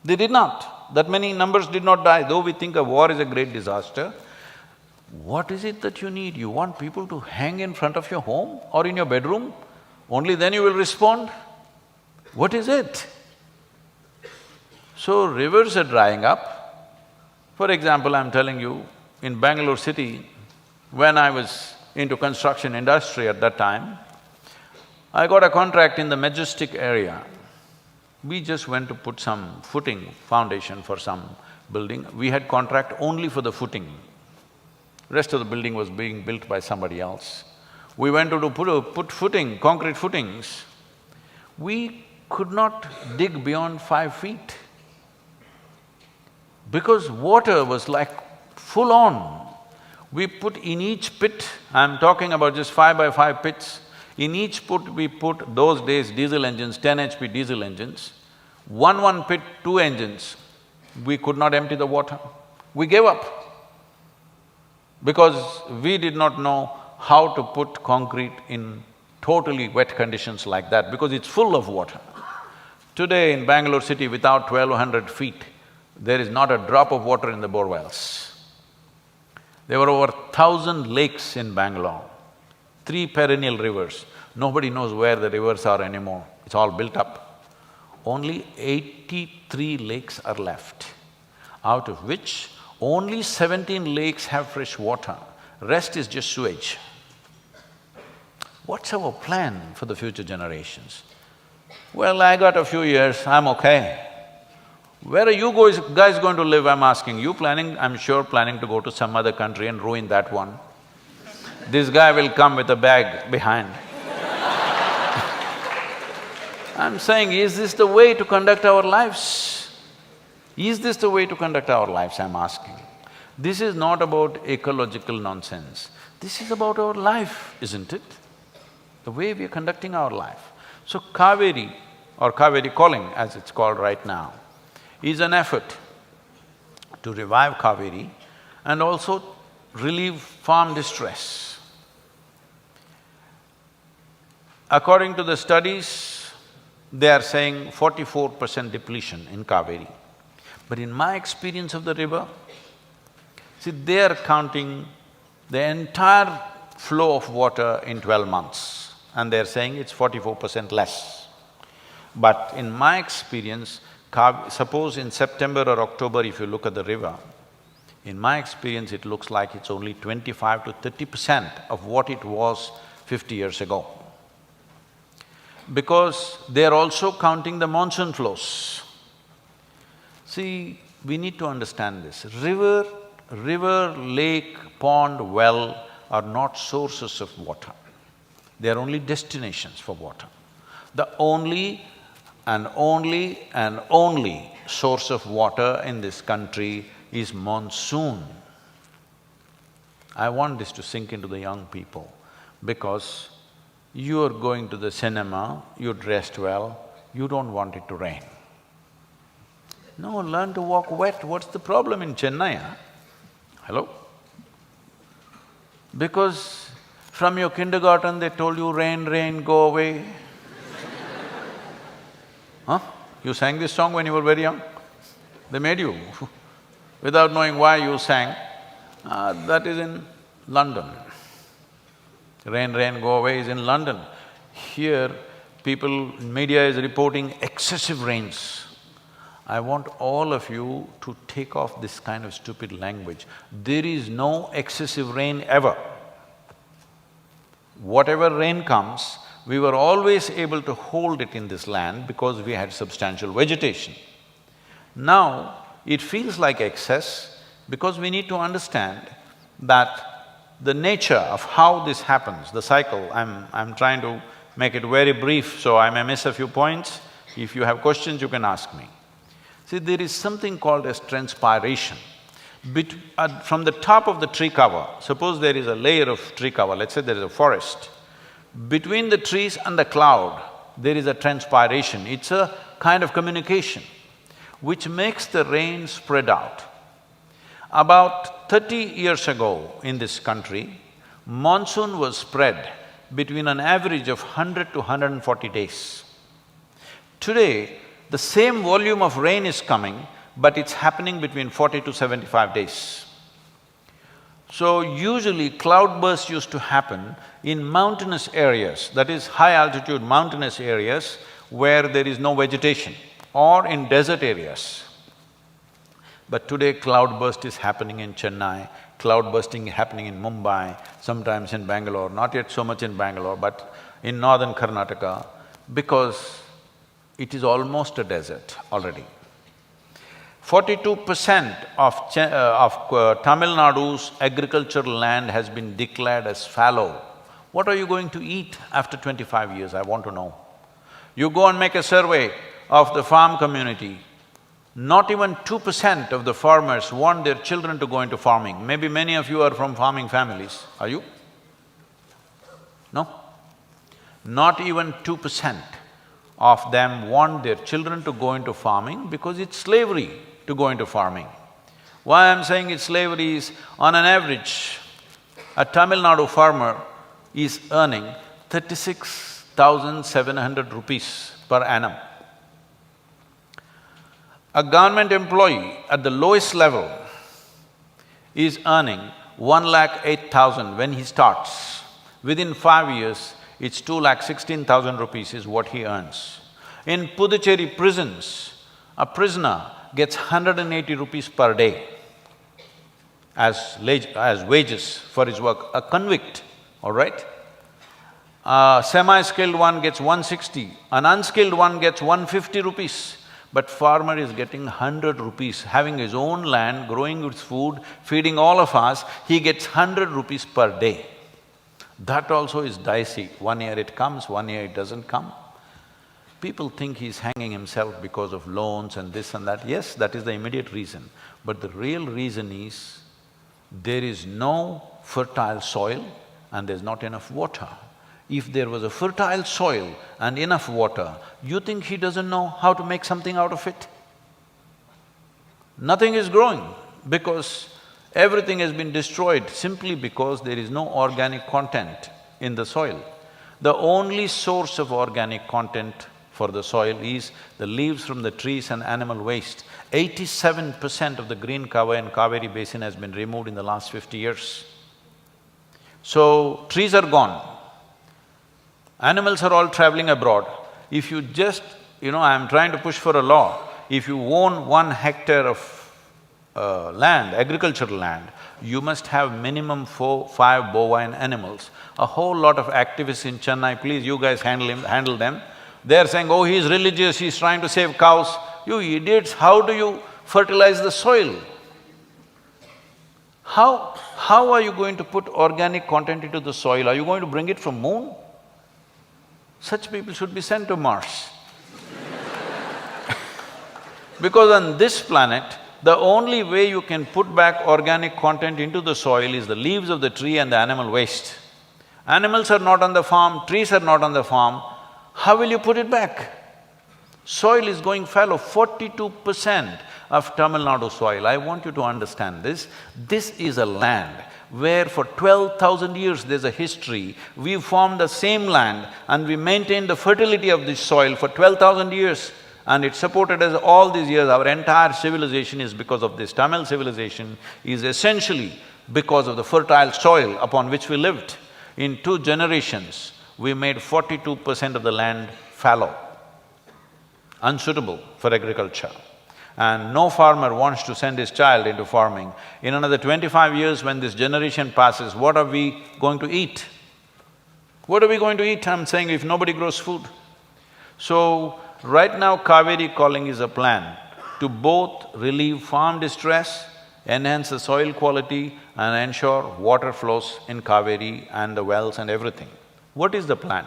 They did not. That many numbers did not die. Though we think a war is a great disaster, what is it that you need? You want people to hang in front of your home or in your bedroom? Only then you will respond? What is it? So rivers are drying up. For example, I'm telling you, in Bangalore city, when I was into construction industry at that time, I got a contract in the Majestic area. We just went to put some footing, foundation for some building. We had contract only for the footing. Rest of the building was being built by somebody else. We went to put footing, concrete footings. We could not dig beyond 5 feet because water was like full on. We put in each pit, I'm talking about just 5 by 5 pits, in each pit we put those days diesel engines, 10 HP diesel engines. One pit, 2 engines, we could not empty the water. We gave up because we did not know how to put concrete in totally wet conditions like that because it's full of water. Today in Bangalore city, without 1,200 feet, there is not a drop of water in the bore wells. There were over 1,000 lakes in Bangalore, 3 perennial rivers. Nobody knows where the rivers are anymore, it's all built up. Only 83 lakes are left, out of which only 17 lakes have fresh water, rest is just sewage. What's our plan for the future generations? Well, I got a few years, I'm okay. Where are you guys going to live, I'm asking? You planning, I'm sure planning to go to some other country and ruin that one. This guy will come with a bag behind. I'm saying, is this the way to conduct our lives? Is this the way to conduct our lives, I'm asking? This is not about ecological nonsense. This is about our life, isn't it? The way we are conducting our life. So Kaveri, or Kaveri calling as it's called right now, is an effort to revive Kaveri and also relieve farm distress. According to the studies, they are saying 44% depletion in Kaveri. But in my experience of the river, see, they are counting the entire flow of water in 12 months and they're saying it's 44% less. But in my experience, suppose in September or October if you look at the river, in my experience it looks like it's only 25 to 30% of what it was 50 years ago. because they are also counting the monsoon flows. See, we need to understand this. River, lake, pond, well are not sources of water. They are only destinations for water. The only source of water in this country is monsoon. I want this to sink into the young people, because you are going to the cinema, you're dressed well, you don't want it to rain. No, learn to walk wet. What's the problem in Chennai, huh? Hello? Because from your kindergarten they told you, rain, rain, go away. Huh? You sang this song when you were very young? They made you, without knowing why you sang. That is in London. Rain, rain, go away is in London. Here, media is reporting excessive rains. I want all of you to take off this kind of stupid language. There is no excessive rain ever. Whatever rain comes, we were always able to hold it in this land because we had substantial vegetation. Now, it feels like excess because we need to understand that the nature of how this happens, the cycle, I'm trying to make it very brief, so I may miss a few points. If you have questions, you can ask me. See, there is something called as transpiration. From the top of the tree cover, suppose there is a layer of tree cover, let's say there is a forest. Between the trees and the cloud, there is a transpiration. It's a kind of communication which makes the rain spread out. About 30 years ago in this country, monsoon was spread between an average of 100 to 140 days. Today, the same volume of rain is coming, but it's happening between 40 to 75 days. So usually cloudbursts used to happen in mountainous areas, that is high-altitude mountainous areas where there is no vegetation, or in desert areas. But today cloudburst is happening in Chennai, cloudbursting happening in Mumbai, sometimes in Bangalore, not yet so much in Bangalore, but in northern Karnataka, because it is almost a desert already. 42% of Tamil Nadu's agricultural land has been declared as fallow. What are you going to eat after 25 years, I want to know. You go and make a survey of the farm community, not even 2% of the farmers want their children to go into farming. Maybe many of you are from farming families, are you? No? Not even 2% of them want their children to go into farming because it's slavery to go into farming. Why I'm saying it's slavery is, on an average, a Tamil Nadu farmer is earning 36,700 rupees per annum. A government employee at the lowest level is earning 1,08,000 when he starts. Within 5 years, it's 2,16,000 rupees is what he earns. In Puducherry prisons, a prisoner gets 180 rupees per day as wages for his work, a convict, all right? A semi-skilled one gets 160, an unskilled one gets 150 rupees. But farmer is getting 100 rupees, having his own land, growing his food, feeding all of us, he gets 100 rupees per day. That also is dicey. 1 year it comes, 1 year it doesn't come. People think he's hanging himself because of loans and this and that. Yes, that is the immediate reason. But the real reason is, there is no fertile soil and there's not enough water. If there was a fertile soil and enough water, you think he doesn't know how to make something out of it? Nothing is growing because everything has been destroyed simply because there is no organic content in the soil. The only source of organic content for the soil is the leaves from the trees and animal waste. 87% of the green cover in Kaveri basin has been removed in the last 50 years. So, trees are gone. Animals are all traveling abroad. If you just… I'm trying to push for a law, if you own 1 hectare of land, agricultural land, you must have minimum 4–5 bovine animals. A whole lot of activists in Chennai, please you guys handle them, They're saying, oh, he's religious, he's trying to save cows. You idiots, how do you fertilize the soil? How are you going to put organic content into the soil? Are you going to bring it from moon? Such people should be sent to Mars. Because on this planet, the only way you can put back organic content into the soil is the leaves of the tree and the animal waste. Animals are not on the farm, trees are not on the farm, how will you put it back? Soil is going fallow, 42% of Tamil Nadu soil. I want you to understand this. This is a land where for 12,000 years there's a history. We formed the same land and we maintained the fertility of this soil for 12,000 years. And it supported us all these years. Our entire civilization is because of this. Tamil civilization is essentially because of the fertile soil upon which we lived. In 2 generations, we made 42% of the land fallow, unsuitable for agriculture. And no farmer wants to send his child into farming. In another 25 years, when this generation passes, what are we going to eat? What are we going to eat, I'm saying, if nobody grows food? So, right now Kaveri calling is a plan to both relieve farm distress, enhance the soil quality and ensure water flows in Kaveri and the wells and everything. What is the plan?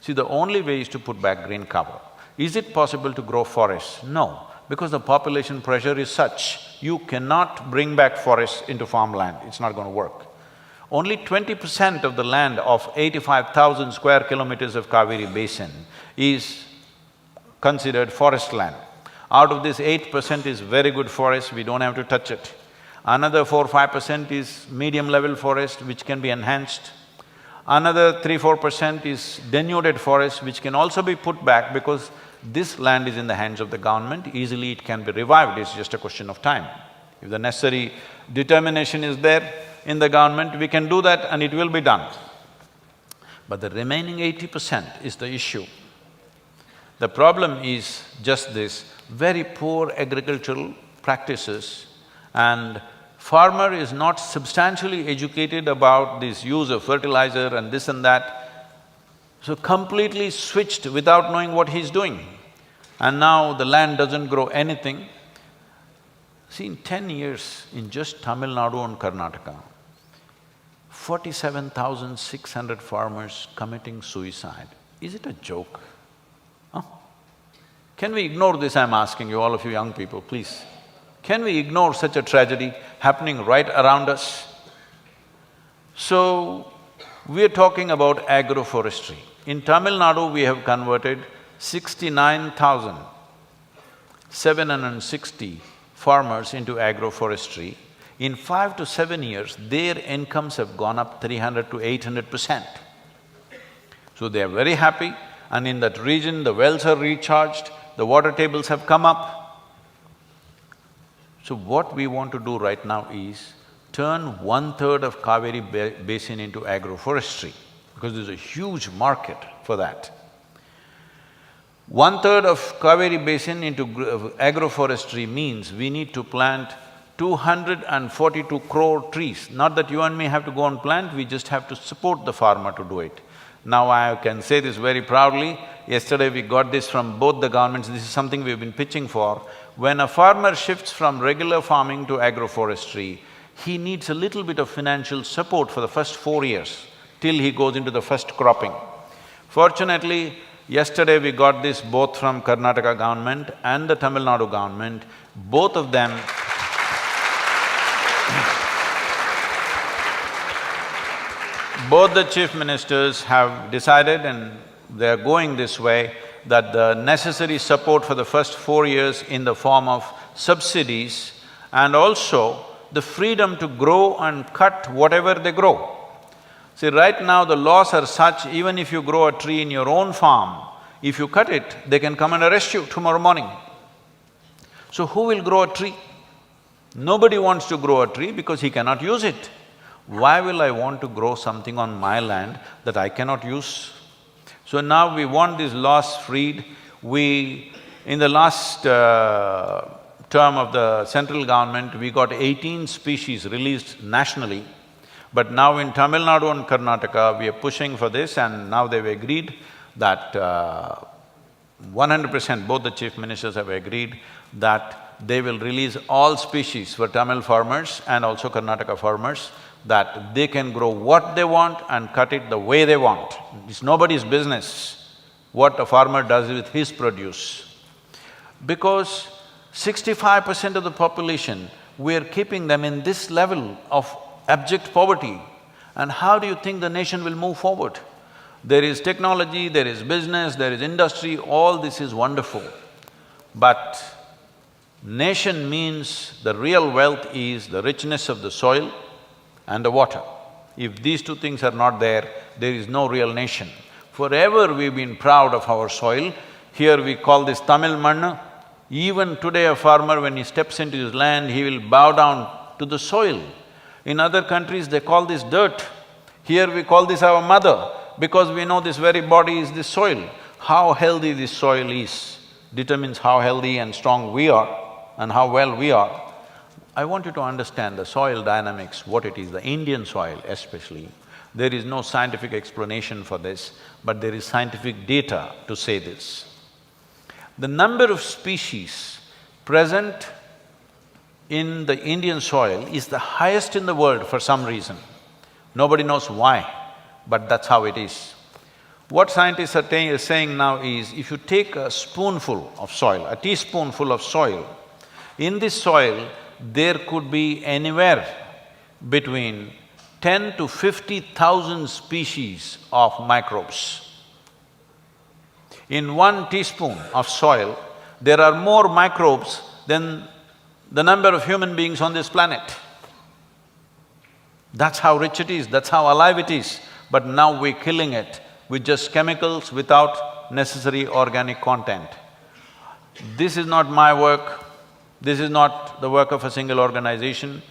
See, the only way is to put back green cover. Is it possible to grow forests? No, because the population pressure is such, you cannot bring back forests into farmland, it's not going to work. Only 20% of the land of 85,000 square kilometers of Kaveri basin is considered forest land. Out of this 8% is very good forest, we don't have to touch it. Another 4–5% is medium-level forest which can be enhanced. Another 3–4% is denuded forest which can also be put back because this land is in the hands of the government, easily it can be revived, it's just a question of time. If the necessary determination is there in the government, we can do that and it will be done. But the remaining 80% is the issue. The problem is just this, very poor agricultural practices, and farmer is not substantially educated about this use of fertilizer and this and that, so completely switched without knowing what he's doing. And now the land doesn't grow anything. See, in 10 years, in just Tamil Nadu and Karnataka, 47,600 farmers committing suicide. Is it a joke? Huh? Can we ignore this, I'm asking you, all of you young people, please. Can we ignore such a tragedy happening right around us? So, we're talking about agroforestry. In Tamil Nadu, we have converted 69,760 farmers into agroforestry. In 5 to 7 years, their incomes have gone up 300 to 800%. So they are very happy, and in that region, the wells are recharged, the water tables have come up. So what we want to do right now is turn 1/3 of Kaveri basin into agroforestry, because there's a huge market for that. 1/3 of Kaveri basin into agroforestry means we need to plant 242 crore trees. Not that you and me have to go and plant, we just have to support the farmer to do it. Now I can say this very proudly, yesterday we got this from both the governments, this is something we've been pitching for. When a farmer shifts from regular farming to agroforestry, he needs a little bit of financial support for the first 4 years, till he goes into the first cropping. Fortunately, yesterday we got this both from Karnataka government and the Tamil Nadu government, both of them both the chief ministers have decided, and they're going this way, that the necessary support for the first 4 years in the form of subsidies and also the freedom to grow and cut whatever they grow. See, right now the laws are such, even if you grow a tree in your own farm, if you cut it, they can come and arrest you tomorrow morning. So who will grow a tree? Nobody wants to grow a tree because he cannot use it. Why will I want to grow something on my land that I cannot use? So now we want these laws freed. In the last term of the central government, we got 18 species released nationally. But now in Tamil Nadu and Karnataka, we are pushing for this, and now they've agreed that 100% both the chief ministers have agreed that they will release all species for Tamil farmers and also Karnataka farmers, that they can grow what they want and cut it the way they want. It's nobody's business what a farmer does with his produce. Because 65% of the population, we're keeping them in this level of abject poverty. And how do you think the nation will move forward? There is technology, there is business, there is industry, all this is wonderful. But nation means the real wealth is the richness of the soil and the water. If these two things are not there, there is no real nation. Forever we've been proud of our soil. Here we call this Tamil Mannu. Even today a farmer, when he steps into his land, he will bow down to the soil. In other countries, they call this dirt. Here we call this our mother, because we know this very body is this soil. How healthy this soil is determines how healthy and strong we are and how well we are. I want you to understand the soil dynamics, what it is, the Indian soil especially. There is no scientific explanation for this, but there is scientific data to say this. The number of species present in the Indian soil is the highest in the world for some reason. Nobody knows why, but that's how it is. What scientists are saying now is, if you take a spoonful of soil, a teaspoonful of soil, in this soil, there could be anywhere between 10 to 50,000 species of microbes. In 1 teaspoon of soil, there are more microbes than the number of human beings on this planet. That's how rich it is, that's how alive it is. But now we're killing it with just chemicals without necessary organic content. This is not my work, this is not the work of a single organization,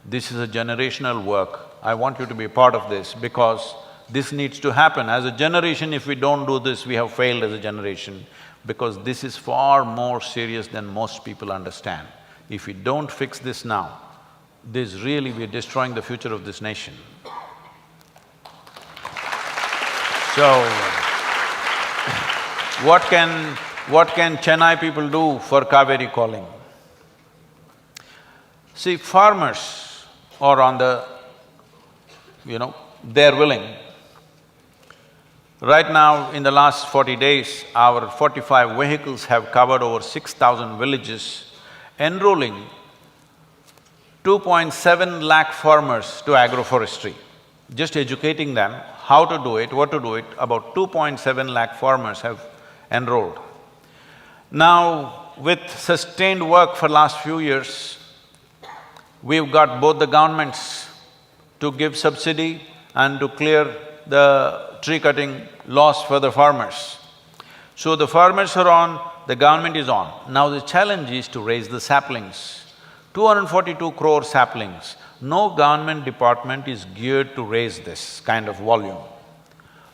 this is a generational work. I want you to be part of this because this needs to happen. As a generation, if we don't do this, we have failed as a generation, because this is far more serious than most people understand. If we don't fix this now, we're destroying the future of this nation. So, what can Chennai people do for Kaveri calling? See, farmers are on the… they're willing. Right now, in the last 40 days, our 45 vehicles have covered over 6,000 villages, enrolling 2.7 lakh farmers to agroforestry. Just educating them how to do it, what to do it, about 2.7 lakh farmers have enrolled. Now, with sustained work for last few years, we've got both the governments to give subsidy and to clear the tree cutting laws for the farmers. So the farmers are on, the government is on. Now the challenge is to raise the saplings. 242 crore saplings. No government department is geared to raise this kind of volume.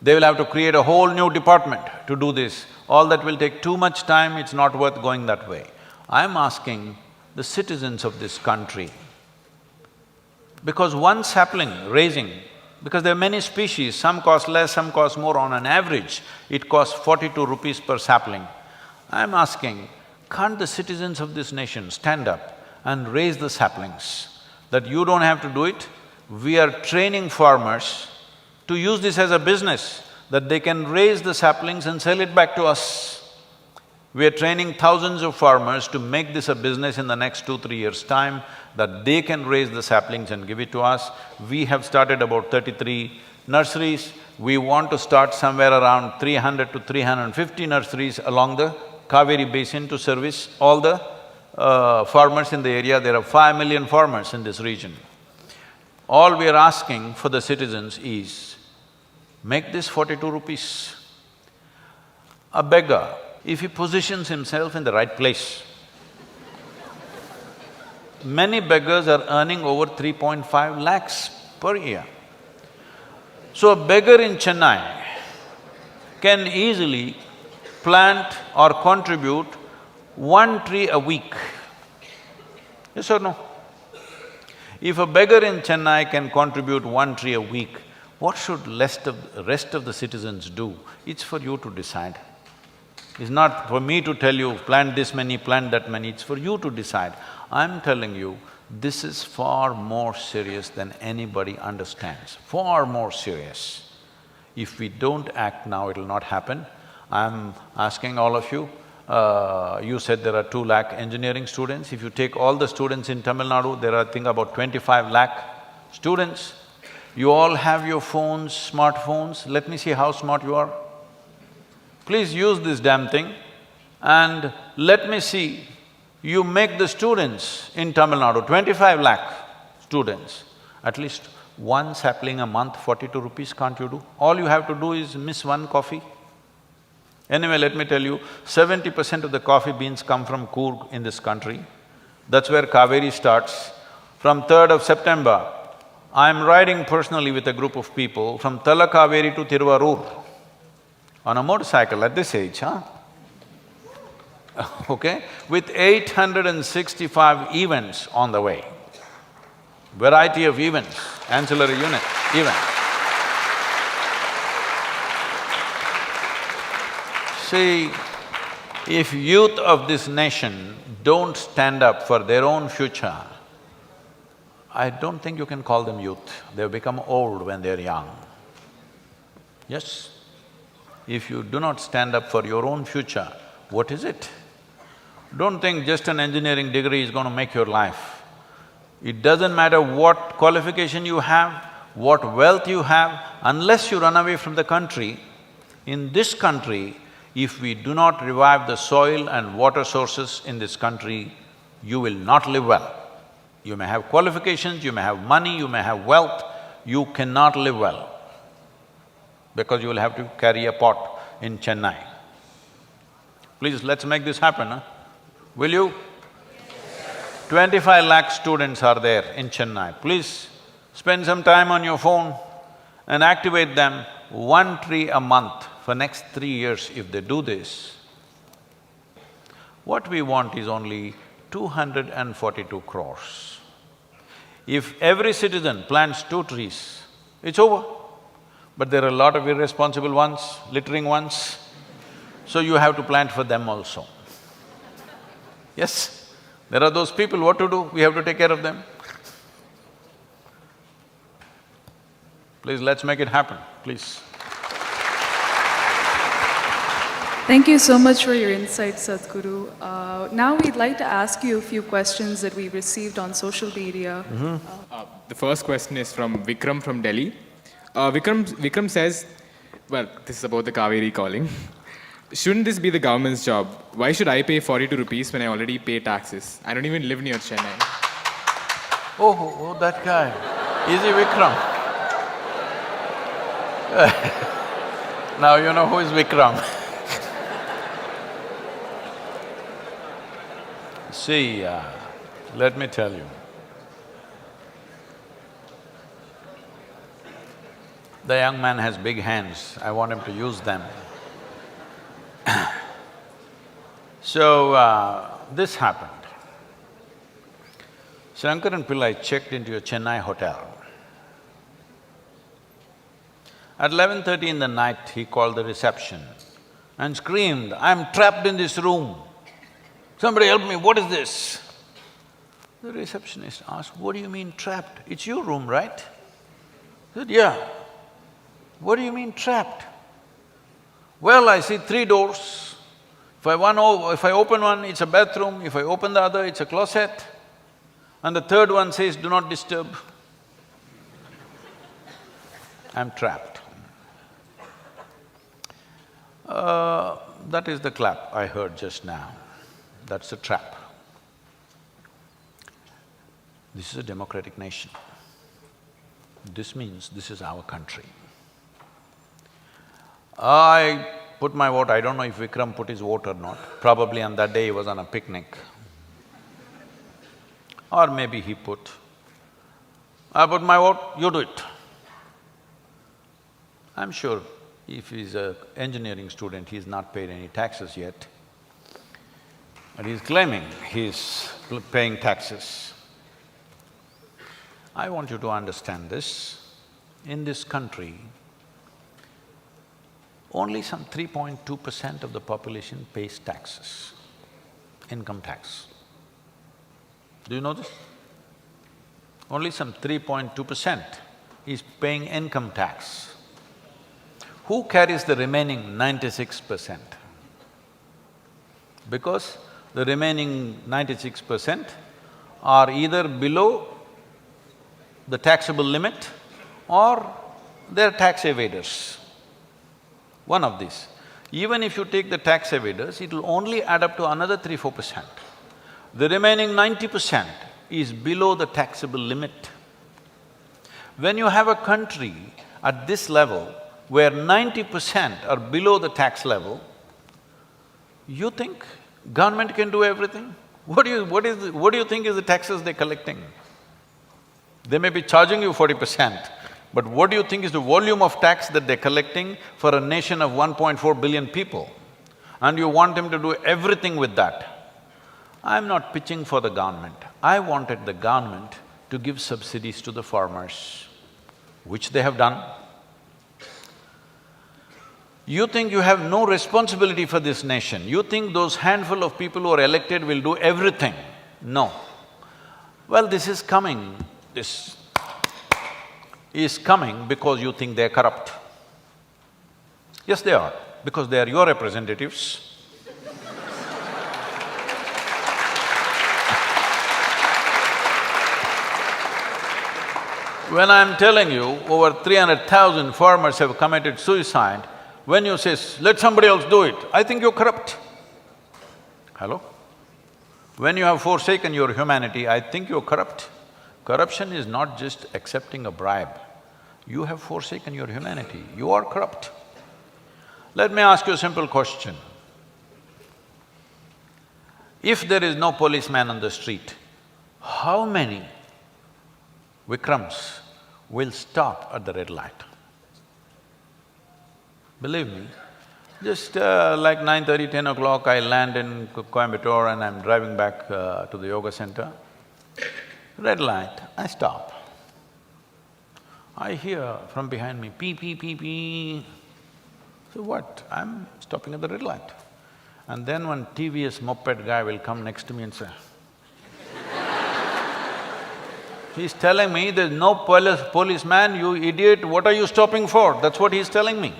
They will have to create a whole new department to do this. All that will take too much time, it's not worth going that way. I'm asking the citizens of this country, because one sapling raising, because there are many species, some cost less, some cost more, on an average, it costs 42 rupees per sapling. I'm asking, can't the citizens of this nation stand up and raise the saplings? That you don't have to do it, we are training farmers to use this as a business, that they can raise the saplings and sell it back to us. We are training thousands of farmers to make this a business in the next 2-3 years' time, that they can raise the saplings and give it to us. We have started about 33 nurseries. We want to start somewhere around 300 to 350 nurseries along the Kaveri basin to service all the farmers in the area. There are 5 million farmers in this region. All we are asking for the citizens is, make this 42 rupees. A beggar, if he positions himself in the right place, many beggars are earning over 3.5 lakhs per year. So a beggar in Chennai can easily plant or contribute 1 tree a week. Yes or no? If a beggar in Chennai can contribute 1 tree a week, what should rest of the citizens do? It's for you to decide. It's not for me to tell you, plant this many, plant that many, it's for you to decide. I'm telling you, this is far more serious than anybody understands, far more serious. If we don't act now, it'll not happen. I'm asking all of you, you said there are 2 lakh engineering students. If you take all the students in Tamil Nadu, there are I think about 25 lakh students. You all have your phones, smartphones, let me see how smart you are. Please use this damn thing and let me see, you make the students in Tamil Nadu, 25 lakh students, at least one sapling a month, 42 rupees, can't you do? All you have to do is miss one coffee. Anyway, let me tell you, 70% of the coffee beans come from Coorg in this country. That's where Kaveri starts. From 3rd of September, I'm riding personally with a group of people from Talakaveri to Tiruvarur on a motorcycle at this age, huh? Okay? With 865 events on the way. Variety of events, ancillary events. See, if youth of this nation don't stand up for their own future, I don't think you can call them youth. They've become old when they're young. Yes? If you do not stand up for your own future, what is it? Don't think just an engineering degree is going to make your life. It doesn't matter what qualification you have, what wealth you have, unless you run away from the country. In this country, if we do not revive the soil and water sources in this country, you will not live well. You may have qualifications, you may have money, you may have wealth, you cannot live well because you will have to carry a pot in Chennai. Please, let's make this happen, huh? Will you? 25 lakh students are there in Chennai. Please spend some time on your phone and activate them, 1 tree a month for next 3 years. If they do this, what we want is only 242 crores. If every citizen plants 2 trees, it's over. But there are a lot of irresponsible ones, littering ones, so you have to plant for them also. Yes, there are those people, what to do? We have to take care of them. Please, let's make it happen, please. Thank you so much for your insights, Sadhguru. Now we'd like to ask you a few questions that we received on social media. The first question is from Vikram from Delhi. Vikram says, well, this is about the Kaveri calling. Shouldn't this be the government's job? Why should I pay 42 rupees when I already pay taxes? I don't even live near Chennai. Oh, that guy. Is he Vikram? Now you know who is Vikram. See, let me tell you. The young man has big hands, I want him to use them. So, this happened. Shankaran Pillai checked into a Chennai hotel. At 11:30 in the night, he called the reception and screamed, "I'm trapped in this room. Somebody help me, what is this?" The receptionist asked, "What do you mean trapped? It's your room, right?" He said, "Yeah." "What do you mean trapped?" "Well, I see 3 doors. If I open one, it's a bathroom. If I open the other, it's a closet. And the third one says, 'Do not disturb.' I'm trapped." That is the clap I heard just now. That's a trap. This is a democratic nation. This means this is our country. I put my vote, I don't know if Vikram put his vote or not. Probably on that day he was on a picnic. Or maybe he put. I put my vote, you do it. I'm sure if he's an engineering student, he's not paid any taxes yet. But he's claiming he's paying taxes. I want you to understand this. In this country, Only some 3.2% of the population pays taxes, income tax. Do you know this? Only some 3.2% is paying income tax. Who carries the remaining 96%? Because the remaining 96% are either below the taxable limit or they're tax evaders. One of these. Even if you take the tax evaders, it'll only add up to another 3–4%. The remaining 90% is below the taxable limit. When you have a country at this level where 90% are below the tax level, you think government can do everything? What do you think is the taxes they're collecting? They may be charging you 40%, but what do you think is the volume of tax that they're collecting for a nation of 1.4 billion people? And you want them to do everything with that. I'm not pitching for the government. I wanted the government to give subsidies to the farmers, which they have done. You think you have no responsibility for this nation, you think those handful of people who are elected will do everything. No. Well, this is coming because you think they're corrupt. Yes, they are, because they are your representatives. When I'm telling you over 300,000 farmers have committed suicide, when you say, let somebody else do it, I think you're corrupt. Hello? When you have forsaken your humanity, I think you're corrupt. Corruption is not just accepting a bribe. You have forsaken your humanity, you are corrupt. Let me ask you a simple question. If there is no policeman on the street, how many Vikrams will stop at the red light? Believe me, just like 9:30, 10 o'clock, I land in Coimbatore and I'm driving back to the yoga center. Red light, I stop. I hear from behind me, pee, pee, pee, pee. So what? I'm stopping at the red light. And then one TVS moped guy will come next to me and say, he's telling me, there's no policeman, you idiot, what are you stopping for? That's what he's telling me.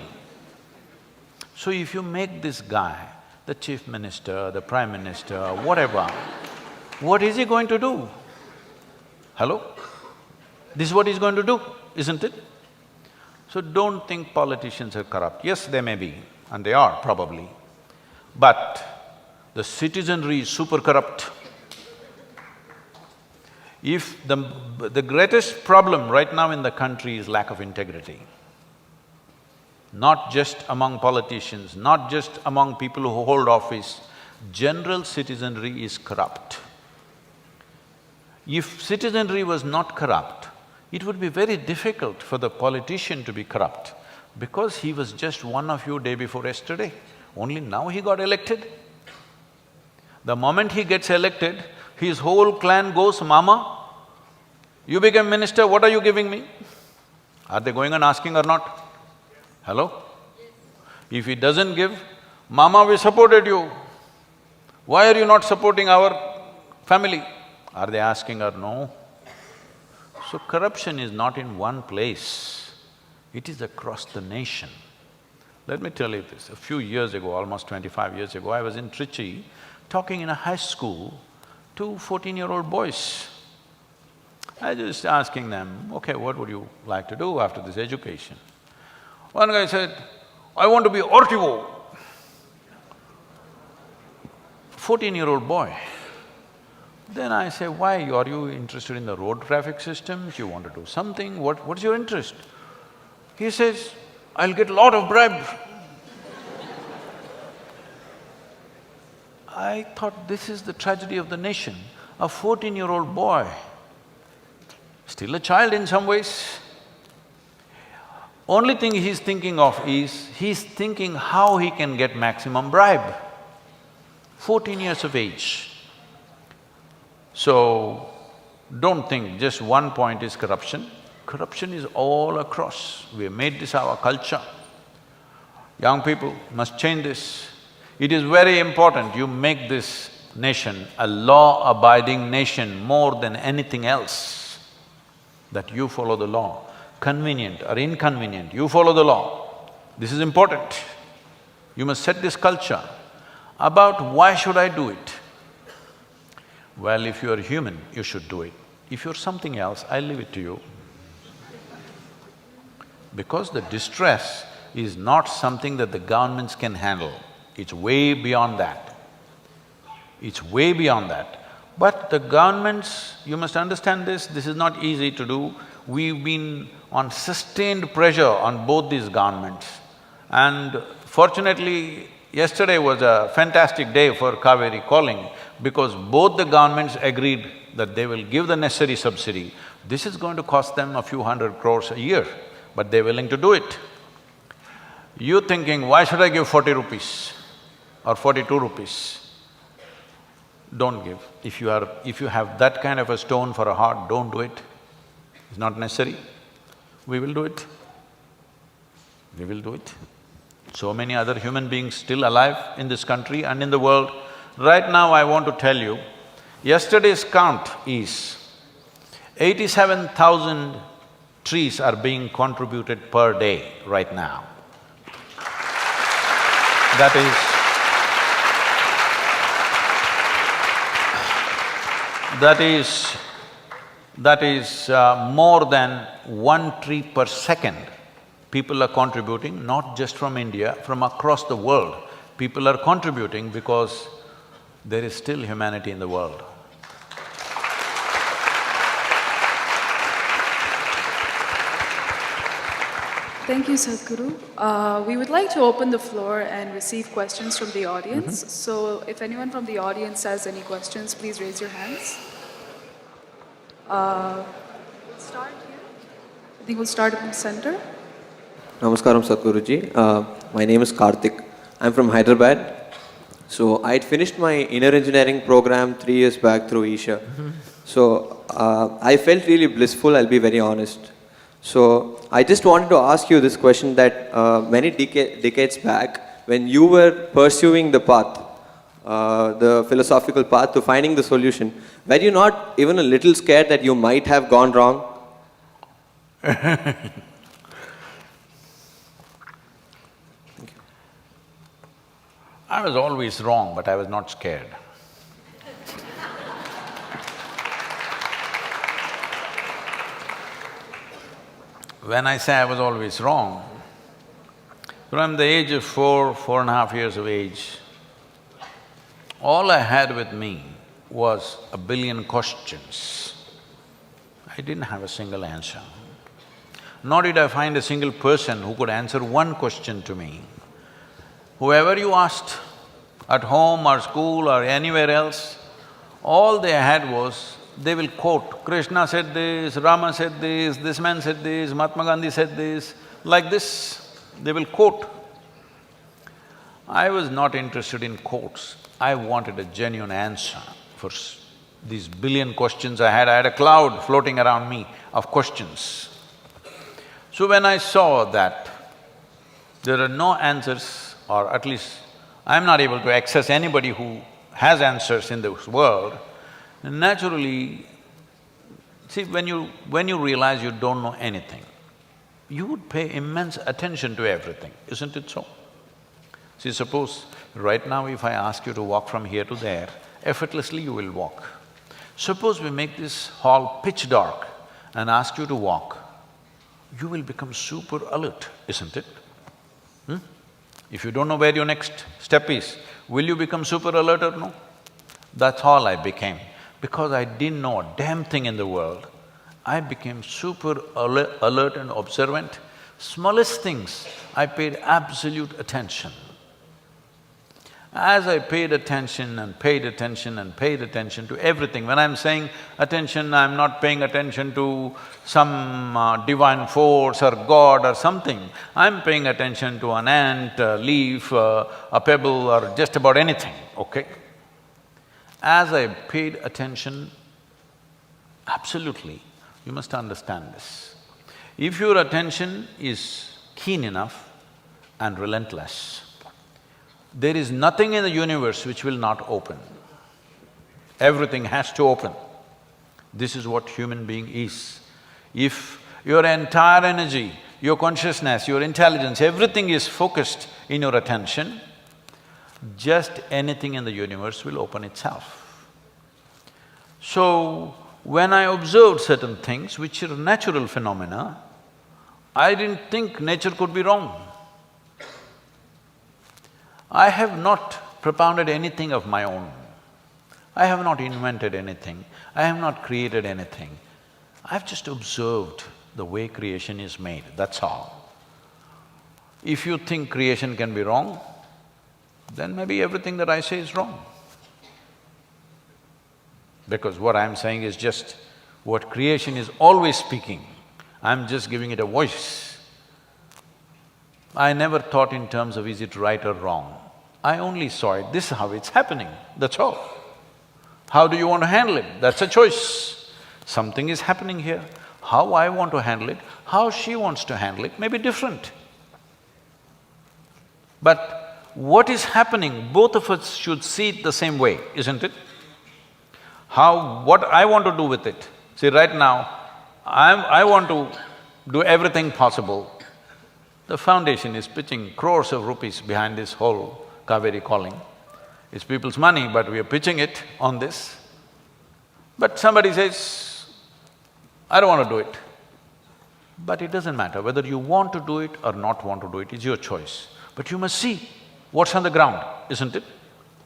So if you make this guy the chief minister, the prime minister, whatever, what is he going to do? Hello? This is what he's going to do, isn't it? So don't think politicians are corrupt. Yes, they may be, and they are probably, but the citizenry is super corrupt. If the greatest problem right now in the country is lack of integrity, not just among politicians, not just among people who hold office, general citizenry is corrupt. If citizenry was not corrupt, it would be very difficult for the politician to be corrupt because he was just one of you day before yesterday, only now he got elected. The moment he gets elected, his whole clan goes, Mama, you became minister, what are you giving me? Are they going and asking or not? Hello? If he doesn't give, Mama, we supported you. Why are you not supporting our family? Are they asking or no? So corruption is not in one place, it is across the nation. Let me tell you this, a few years ago, almost 25 years ago, I was in Trichy talking in a high school to 14-year-old boys. I was just asking them, okay, what would you like to do after this education? One guy said, I want to be RTO. 14-year-old boy. Then I say, why? Are you interested in the road traffic systems? You want to do something? What's your interest? He says, I'll get a lot of bribe. I thought this is the tragedy of the nation. A 14-year-old boy, still a child in some ways, only thing he's thinking of is, he's thinking how he can get maximum bribe. 14 years of age. So, don't think just one point is corruption. Corruption is all across. We have made this our culture. Young people must change this. It is very important you make this nation a law-abiding nation more than anything else, that you follow the law. Convenient or inconvenient, you follow the law. This is important. You must set this culture. About why should I do it? Well, if you are human, you should do it. If you're something else, I'll leave it to you. Because the distress is not something that the governments can handle. It's way beyond that. It's way beyond that. But the governments, you must understand this is not easy to do. We've been on sustained pressure on both these governments. And fortunately, yesterday was a fantastic day for Kaveri calling because both the governments agreed that they will give the necessary subsidy. This is going to cost them a few hundred crores a year, but they're willing to do it. You thinking, why should I give 40 rupees or 42 rupees? Don't give. If you have that kind of a stone for a heart, don't do it. It's not necessary. We will do it. We will do it. So many other human beings still alive in this country and in the world. Right now I want to tell you, yesterday's count is 87,000 trees are being contributed per day right now. That is more than 1 tree per second. People are contributing, not just from India, from across the world. People are contributing because there is still humanity in the world. Thank you, Sadhguru. We would like to open the floor and receive questions from the audience. So if anyone from the audience has any questions, please raise your hands. We'll start here. I think we'll start in the center. Namaskaram Sadhguruji. My name is Karthik. I'm from Hyderabad. So I had finished my inner engineering program 3 years back through Isha. So I felt really blissful, I'll be very honest. So I just wanted to ask you this question that many decades back, when you were pursuing the path, the philosophical path to finding the solution, were you not even a little scared that you might have gone wrong? I was always wrong, but I was not scared. When I say I was always wrong, from the age of 4.5 years of age, all I had with me was a billion questions. I didn't have a single answer. Nor did I find a single person who could answer one question to me. Whoever you asked, at home or school or anywhere else, all they had was, they will quote, Krishna said this, Rama said this man said this, Mahatma Gandhi said this, like this, they will quote. I was not interested in quotes, I wanted a genuine answer for these billion questions I had a cloud floating around me of questions. So when I saw that there are no answers, or at least I'm not able to access anybody who has answers in this world, naturally, see, when you realize you don't know anything, you would pay immense attention to everything, isn't it so? See, suppose right now if I ask you to walk from here to there, effortlessly you will walk. Suppose we make this hall pitch dark and ask you to walk, you will become super alert, isn't it? If you don't know where your next step is, will you become super alert or no? That's all I became. Because I didn't know a damn thing in the world, I became super alert and observant. Smallest things, I paid absolute attention. As I paid attention and paid attention and paid attention to everything, when I'm saying attention, I'm not paying attention to some divine force or God or something. I'm paying attention to an ant, a leaf, a pebble or just about anything, okay? As I paid attention, absolutely, you must understand this. If your attention is keen enough, and relentless. There is nothing in the universe which will not open. Everything has to open. This is what human being is. If your entire energy, your consciousness, your intelligence, everything is focused in your attention, just anything in the universe will open itself. So, when I observed certain things which are natural phenomena, I didn't think nature could be wrong. I have not propounded anything of my own. I have not invented anything, I have not created anything. I've just observed the way creation is made, that's all. If you think creation can be wrong, then maybe everything that I say is wrong. Because what I'm saying is just what creation is always speaking, I'm just giving it a voice. I never thought in terms of is it right or wrong. I only saw it, this is how it's happening, that's all. How do you want to handle it? That's a choice. Something is happening here. How I want to handle it, how she wants to handle it may be different. But what is happening, both of us should see it the same way, isn't it? What I want to do with it. See, right now, I want to do everything possible. The foundation is pitching crores of rupees behind this whole Kaveri calling. It's people's money, but we are pitching it on this. But somebody says, I don't want to do it. But it doesn't matter whether you want to do it or not want to do it, it's your choice. But you must see what's on the ground, isn't it?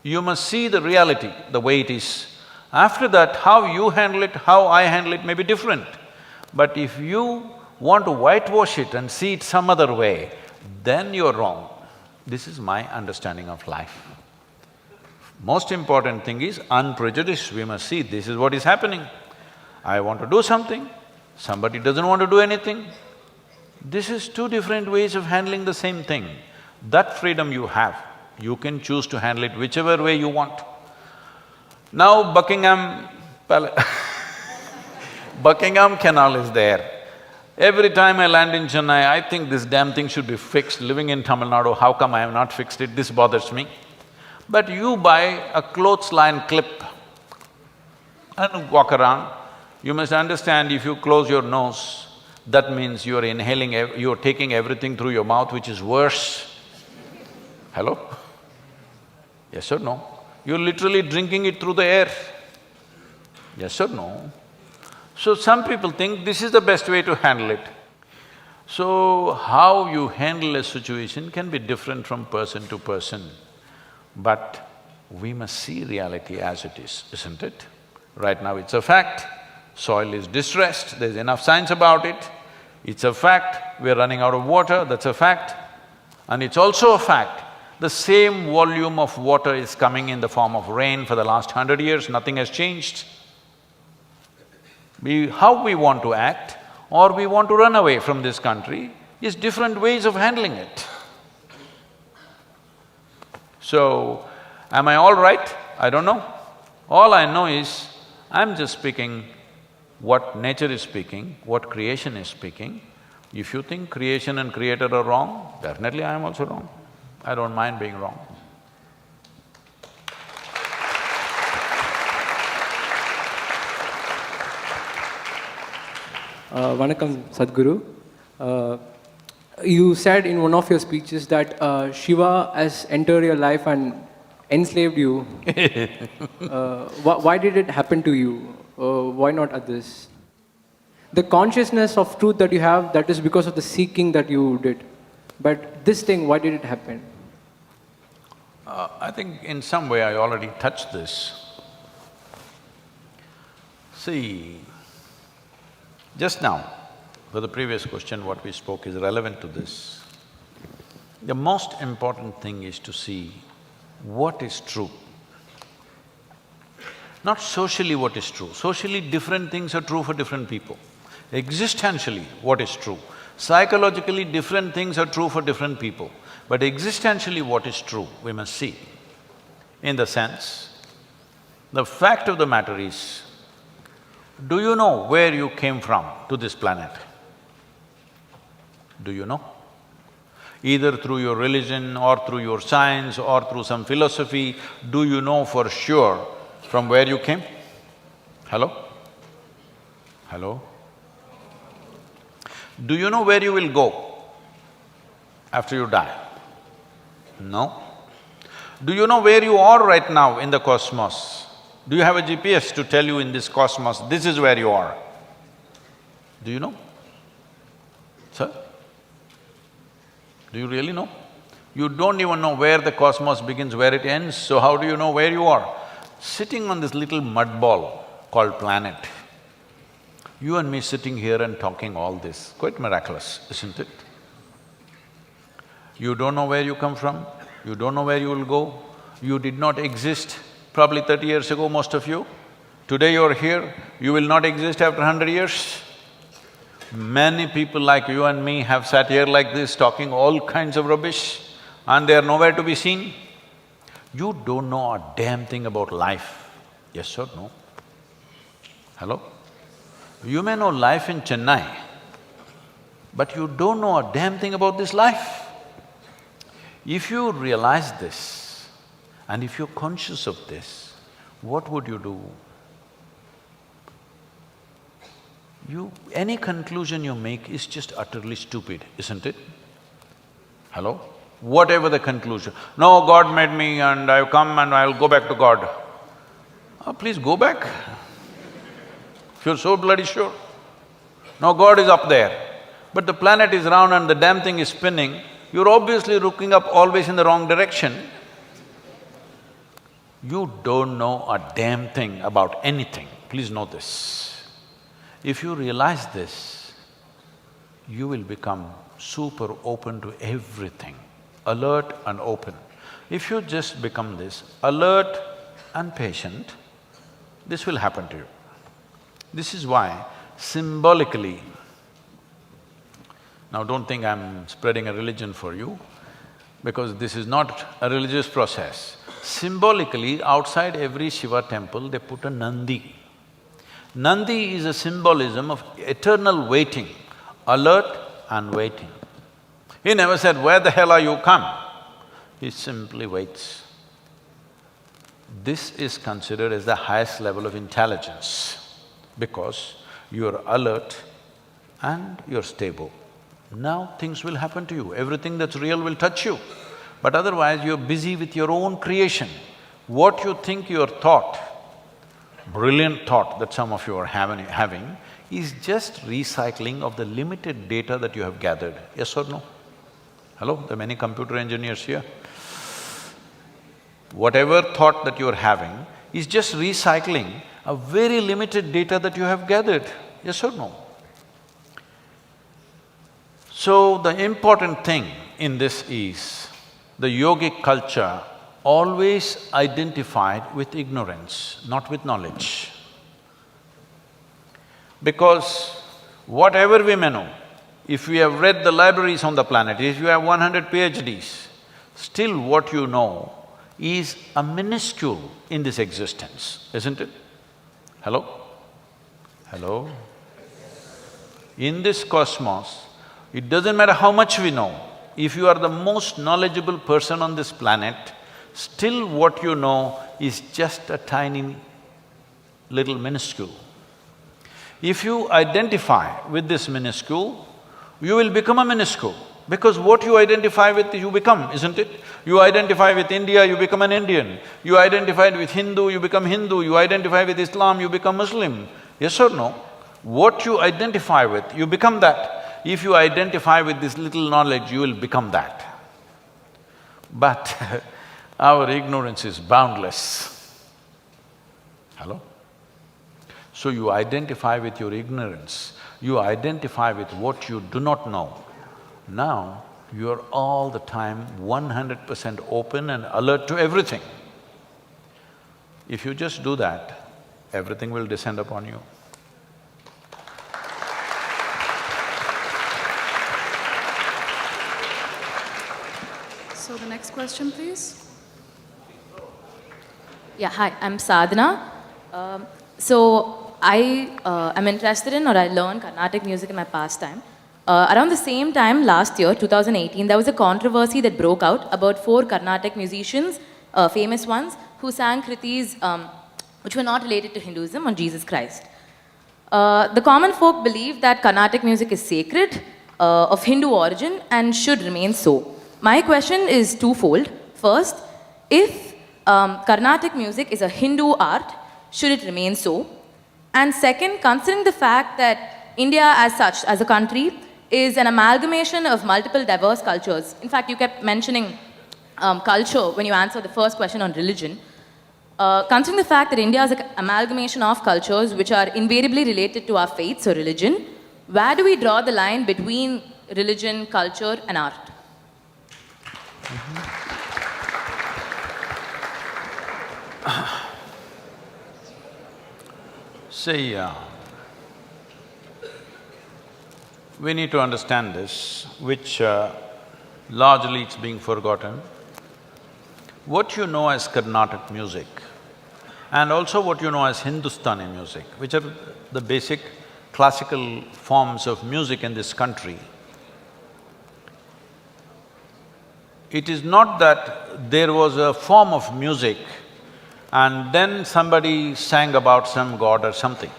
You must see the reality, the way it is. After that, how you handle it, how I handle it may be different. But if you want to whitewash it and see it some other way, then you're wrong. This is my understanding of life. Most important thing is unprejudiced, we must see this is what is happening. I want to do something, somebody doesn't want to do anything. This is two different ways of handling the same thing. That freedom you have, you can choose to handle it whichever way you want. Now Buckingham Canal is there. Every time I land in Chennai, I think this damn thing should be fixed. Living in Tamil Nadu, how come I have not fixed it? This bothers me. But you buy a clothesline clip and walk around, you must understand if you close your nose, that means you're inhaling, you're taking everything through your mouth, which is worse. Hello? Yes or no? You're literally drinking it through the air. Yes or no? So some people think this is the best way to handle it. So how you handle a situation can be different from person to person. But we must see reality as it is, isn't it? Right now it's a fact, soil is distressed, there's enough science about it. It's a fact, we're running out of water, that's a fact. And it's also a fact, the same volume of water is coming in the form of rain for the last 100 years, nothing has changed. How we want to act or we want to run away from this country is different ways of handling it. So, am I all right? I don't know. All I know is, I'm just speaking what nature is speaking, what creation is speaking. If you think creation and creator are wrong, definitely I am also wrong. I don't mind being wrong. Vanakkam, Sadhguru. You said in one of your speeches that Shiva has entered your life and enslaved you. Why did it happen to you? Why not others? The consciousness of truth that you have, that is because of the seeking that you did. But this thing, why did it happen? I think in some way I already touched this. See, just now, for the previous question, what we spoke is relevant to this. The most important thing is to see what is true. Not socially what is true. Socially, different things are true for different people. Existentially, what is true. Psychologically, different things are true for different people. But existentially, what is true, we must see. In the sense, the fact of the matter is, do you know where you came from to this planet? Do you know? either through your religion or through your science or through some philosophy, do you know for sure from where you came? Hello? Hello? Do you know where you will go after you die? No. Do you know where you are right now in the cosmos? Do you have a GPS to tell you in this cosmos, this is where you are? Do you know? Sir? Do you really know? You don't even know where the cosmos begins, where it ends, so how do you know where you are? Sitting on this little mud ball called planet, you and me sitting here and talking all this, quite miraculous, isn't it? You don't know where you come from, you don't know where you will go, you did not exist probably 30 years ago, most of you. Today you're here, you will not exist after 100 years. Many people like you and me have sat here like this talking all kinds of rubbish and they are nowhere to be seen. You don't know a damn thing about life, yes or no? Hello? You may know life in Chennai, but you don't know a damn thing about this life. If you realize this and if you're conscious of this, what would you do? Any conclusion you make is just utterly stupid, isn't it? Hello? Whatever the conclusion, no, God made me and I've come and I'll go back to God. Oh, please go back, if you're so bloody sure. No, God is up there, but the planet is round and the damn thing is spinning, you're obviously looking up always in the wrong direction. You don't know a damn thing about anything, please know this. If you realize this, you will become super open to everything, alert and open. If you just become this, alert and patient, this will happen to you. This is why symbolically, now don't think I'm spreading a religion for you, because this is not a religious process. Symbolically, outside every Shiva temple, they put a Nandi. Nandi is a symbolism of eternal waiting, alert and waiting. He never said, where the hell are you, come? He simply waits. This is considered as the highest level of intelligence because you're alert and you're stable. Now things will happen to you, everything that's real will touch you. But otherwise you're busy with your own creation. What you think your thought, brilliant thought that some of you are having is just recycling of the limited data that you have gathered, yes or no? Hello, there are many computer engineers here. Whatever thought that you're having is just recycling a very limited data that you have gathered, yes or no? So the important thing in this is, the yogic culture always identified with ignorance, not with knowledge. Because whatever we may know, if we have read the libraries on the planet, if you have 100 PhDs, still what you know is a minuscule in this existence, isn't it? Hello? Hello? In this cosmos, it doesn't matter how much we know, if you are the most knowledgeable person on this planet, still what you know is just a tiny little minuscule. If you identify with this minuscule, you will become a minuscule, because what you identify with, you become, isn't it? You identify with India, you become an Indian. You identified with Hindu, you become Hindu. You identify with Islam, you become Muslim. Yes or no? What you identify with, you become that. If you identify with this little knowledge, you will become that. But our ignorance is boundless. Hello? So you identify with your ignorance, you identify with what you do not know. Now, you're all the time 100% open and alert to everything. If you just do that, everything will descend upon you. So the next question, please. Yeah, hi, I'm Sadhana. So I am interested in, or I learn Carnatic music in my pastime. Around the same time last year, 2018, there was a controversy that broke out about 4 Carnatic musicians, famous ones, who sang kritis which were not related to Hinduism on Jesus Christ. The common folk believe that Carnatic music is sacred, of Hindu origin, and should remain so. My question is twofold. First, if Carnatic music is a Hindu art, should it remain so? And second, considering the fact that India as such, as a country, is an amalgamation of multiple diverse cultures. In fact, you kept mentioning culture when you answered the first question on religion. Considering the fact that India is an amalgamation of cultures which are invariably related to our faiths or religion, where do we draw the line between religion, culture, and art? See, we need to understand this, which largely it's being forgotten. What you know as Carnatic music and also what you know as Hindustani music, which are the basic classical forms of music in this country, it is not that there was a form of music and then somebody sang about some god or something.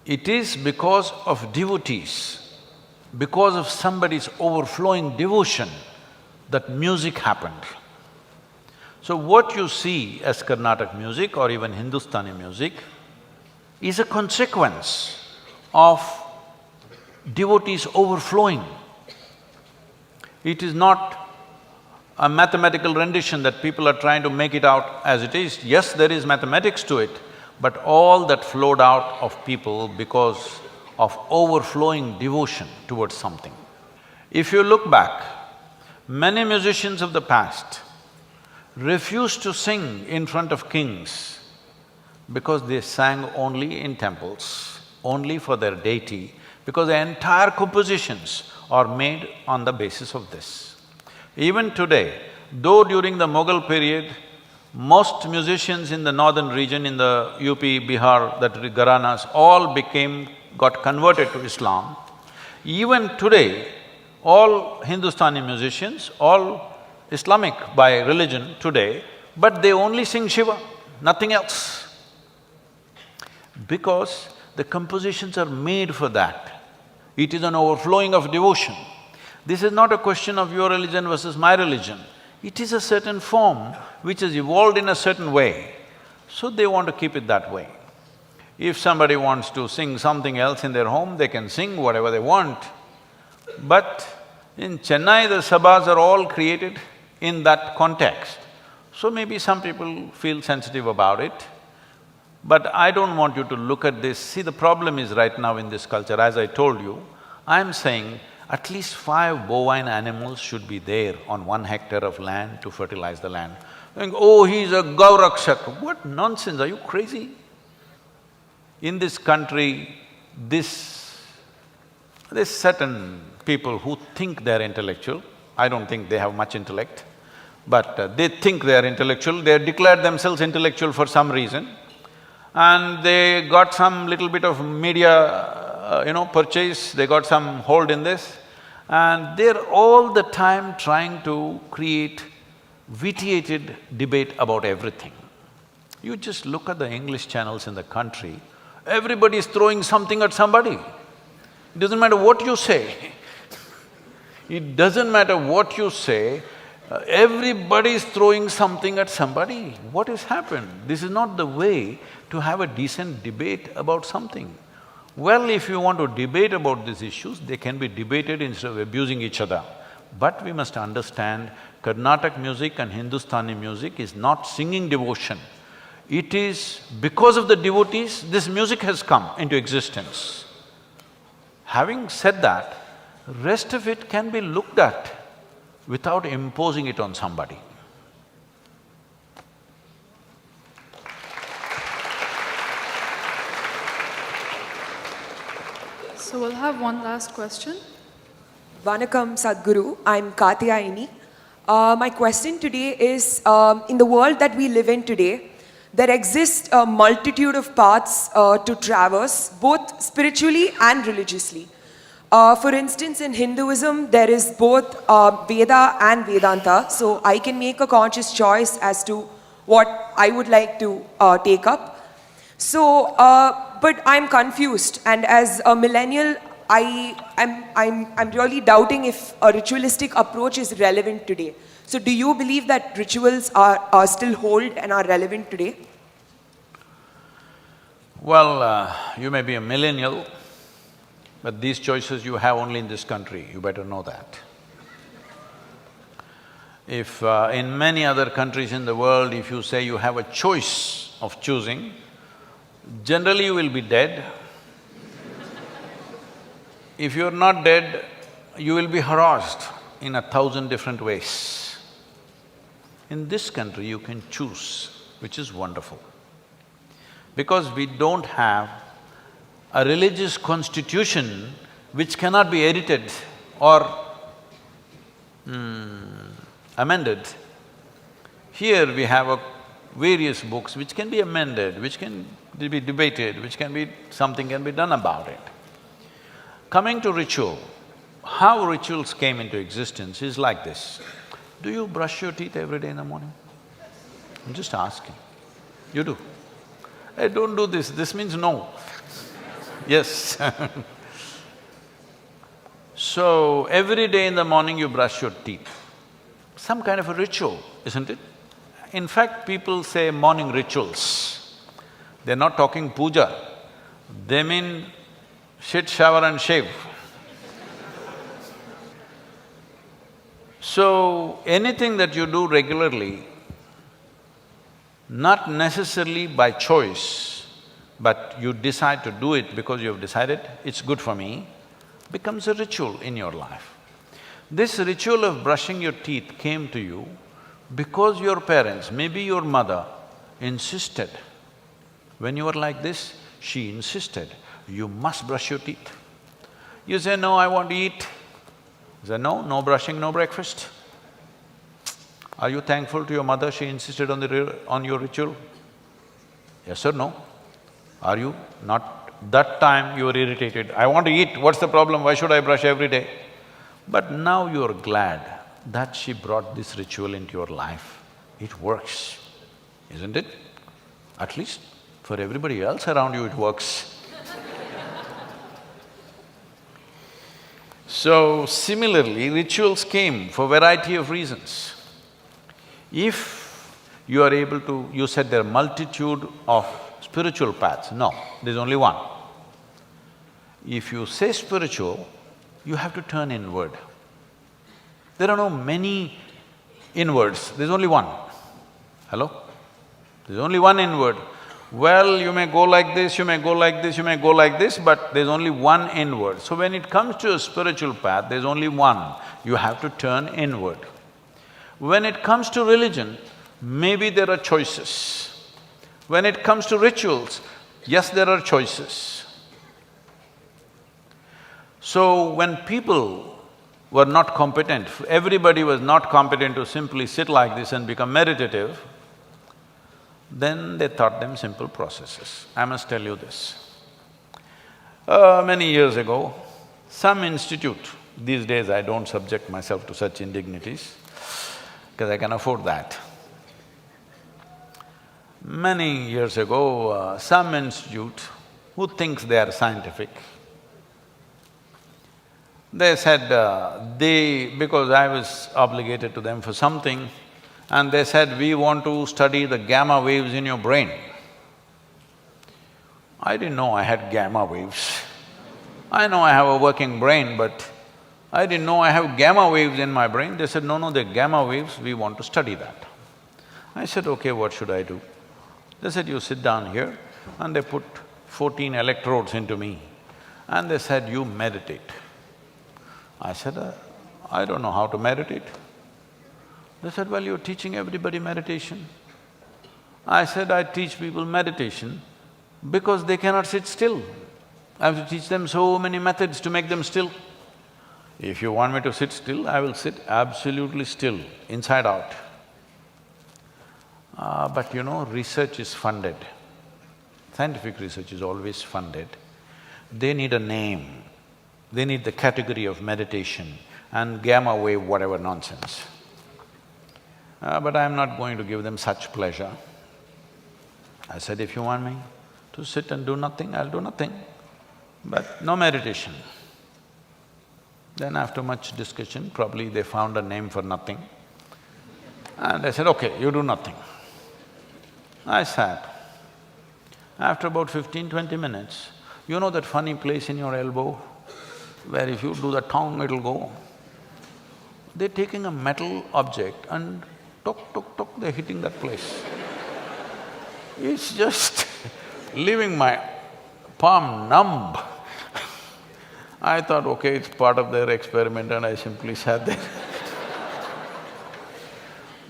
It is because of devotees, because of somebody's overflowing devotion that music happened. So what you see as Carnatic music or even Hindustani music is a consequence of devotees overflowing. It is not a mathematical rendition that people are trying to make it out as it is. Yes, there is mathematics to it, but all that flowed out of people because of overflowing devotion towards something. If you look back, many musicians of the past refused to sing in front of kings because they sang only in temples, only for their deity, because their entire compositions are made on the basis of this. Even today, though during the Mughal period, most musicians in the northern region, in the UP, Bihar, that Gharanas, all got converted to Islam. Even today, all Hindustani musicians, all Islamic by religion today, but they only sing Shiva, nothing else. Because the compositions are made for that. It is an overflowing of devotion. This is not a question of your religion versus my religion. It is a certain form which has evolved in a certain way, so they want to keep it that way. If somebody wants to sing something else in their home, they can sing whatever they want. But in Chennai, the sabhas are all created in that context. So maybe some people feel sensitive about it, but I don't want you to look at this. See, the problem is right now in this culture, as I told you, I'm saying at least 5 bovine animals should be there on 1 hectare of land to fertilize the land. Think, oh, he's a Gaurakshak. What nonsense, are you crazy? In this country, there's certain people who think they're intellectual. I don't think they have much intellect, but they think they're intellectual, they declared themselves intellectual for some reason, and they got some little bit of media, purchase, they got some hold in this, and they're all the time trying to create vitiated debate about everything. You just look at the English channels in the country, everybody is throwing something at somebody. It doesn't matter what you say. It doesn't matter what you say, everybody is throwing something at somebody. What has happened? This is not the way to have a decent debate about something. Well, if you want to debate about these issues, they can be debated instead of abusing each other. But we must understand, Carnatic music and Hindustani music is not singing devotion. It is because of the devotees, this music has come into existence. Having said that, rest of it can be looked at without imposing it on somebody. So we'll have one last question. Vanakkam Sadhguru, I'm Katyayini. My question today is, in the world that we live in today, there exist a multitude of paths to traverse, both spiritually and religiously. For instance, in Hinduism, there is both Veda and Vedanta, so I can make a conscious choice as to what I would like to take up. So, but I'm confused, and as a millennial, I'm really doubting if a ritualistic approach is relevant today. So do you believe that rituals are still hold and are relevant today? Well, you may be a millennial, but these choices you have only in this country, you better know that. If in many other countries in the world, if you say you have a choice of choosing, generally you will be dead. If you're not dead, you will be harassed in 1,000 different ways. In this country, you can choose, which is wonderful. Because we don't have a religious constitution which cannot be edited or amended. Here we have various books which can be amended, which can be debated, something can be done about it. Coming to ritual, how rituals came into existence is like this. Do you brush your teeth every day in the morning? I'm just asking. You do? Hey, don't do this means no. Yes. So, every day in the morning you brush your teeth. Some kind of a ritual, isn't it? In fact, people say morning rituals. They're not talking puja, they mean shit, shower and shave. So, anything that you do regularly, not necessarily by choice, but you decide to do it because you've decided, it's good for me, becomes a ritual in your life. This ritual of brushing your teeth came to you because your parents, maybe your mother, insisted. When you were like this, she insisted, you must brush your teeth. You say, no, I want to eat. You say, no brushing, no breakfast. Are you thankful to your mother she insisted on your ritual? Yes or no? Are you? Not that time you were irritated, I want to eat, what's the problem, why should I brush every day? But now you're glad that she brought this ritual into your life. It works, isn't it? At least for everybody else around you it works. So, similarly, rituals came for variety of reasons. If you are able to… you said there are multitude of spiritual paths. No, there's only one. If you say spiritual, you have to turn inward. There are no many inwards, there's only one. Hello? There's only one inward. Well, you may go like this, you may go like this, you may go like this, but there's only one inward. So when it comes to a spiritual path, there's only one. You have to turn inward. When it comes to religion, maybe there are choices. When it comes to rituals, yes, there are choices. So when people were not competent, everybody was not competent to simply sit like this and become meditative, then they taught them simple processes. I must tell you this. Many years ago, some institute, these days I don't subject myself to such indignities, because I can afford that. Many years ago, some institute who thinks they are scientific, they said, because I was obligated to them for something, and they said, we want to study the gamma waves in your brain. I didn't know I had gamma waves. I know I have a working brain, but I didn't know I have gamma waves in my brain. They said, no, they're gamma waves, we want to study that. I said, okay, what should I do? They said, you sit down here, and they put 14 electrodes into me, and they said, you meditate. I said, I don't know how to meditate. They said, well, you're teaching everybody meditation. I said, I teach people meditation because they cannot sit still. I have to teach them so many methods to make them still. If you want me to sit still, I will sit absolutely still, inside out. But you know, research is funded. Scientific research is always funded. They need a name, they need the category of meditation and gamma wave whatever nonsense. But I'm not going to give them such pleasure. I said, if you want me to sit and do nothing, I'll do nothing, but no meditation. Then after much discussion, probably they found a name for nothing. And I said, okay, you do nothing. I sat. After about 15–20 minutes, you know that funny place in your elbow where if you do the tongue, it'll go? They're taking a metal object and tok, tok, tok, they're hitting that place. It's just leaving my palm numb. I thought, okay, it's part of their experiment, and I simply sat there.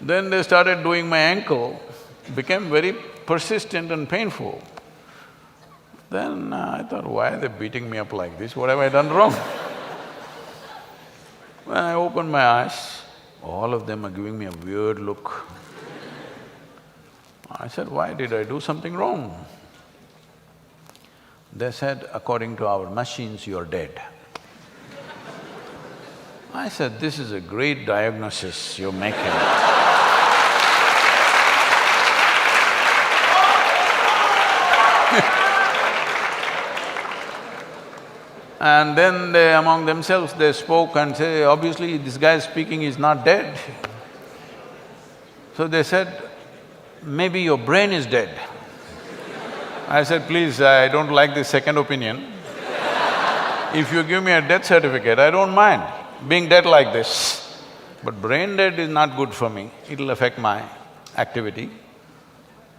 Then they started doing my ankle, became very persistent and painful. Then I thought, why are they beating me up like this? What have I done wrong? When I opened my eyes, all of them are giving me a weird look. I said, why did I do something wrong? They said, according to our machines, you're dead. I said, this is a great diagnosis you're making. And then they, among themselves, they spoke and say, obviously this guy speaking is not dead. So they said, maybe your brain is dead. I said, please, I don't like this second opinion. If you give me a death certificate, I don't mind being dead like this. But brain dead is not good for me, it'll affect my activity.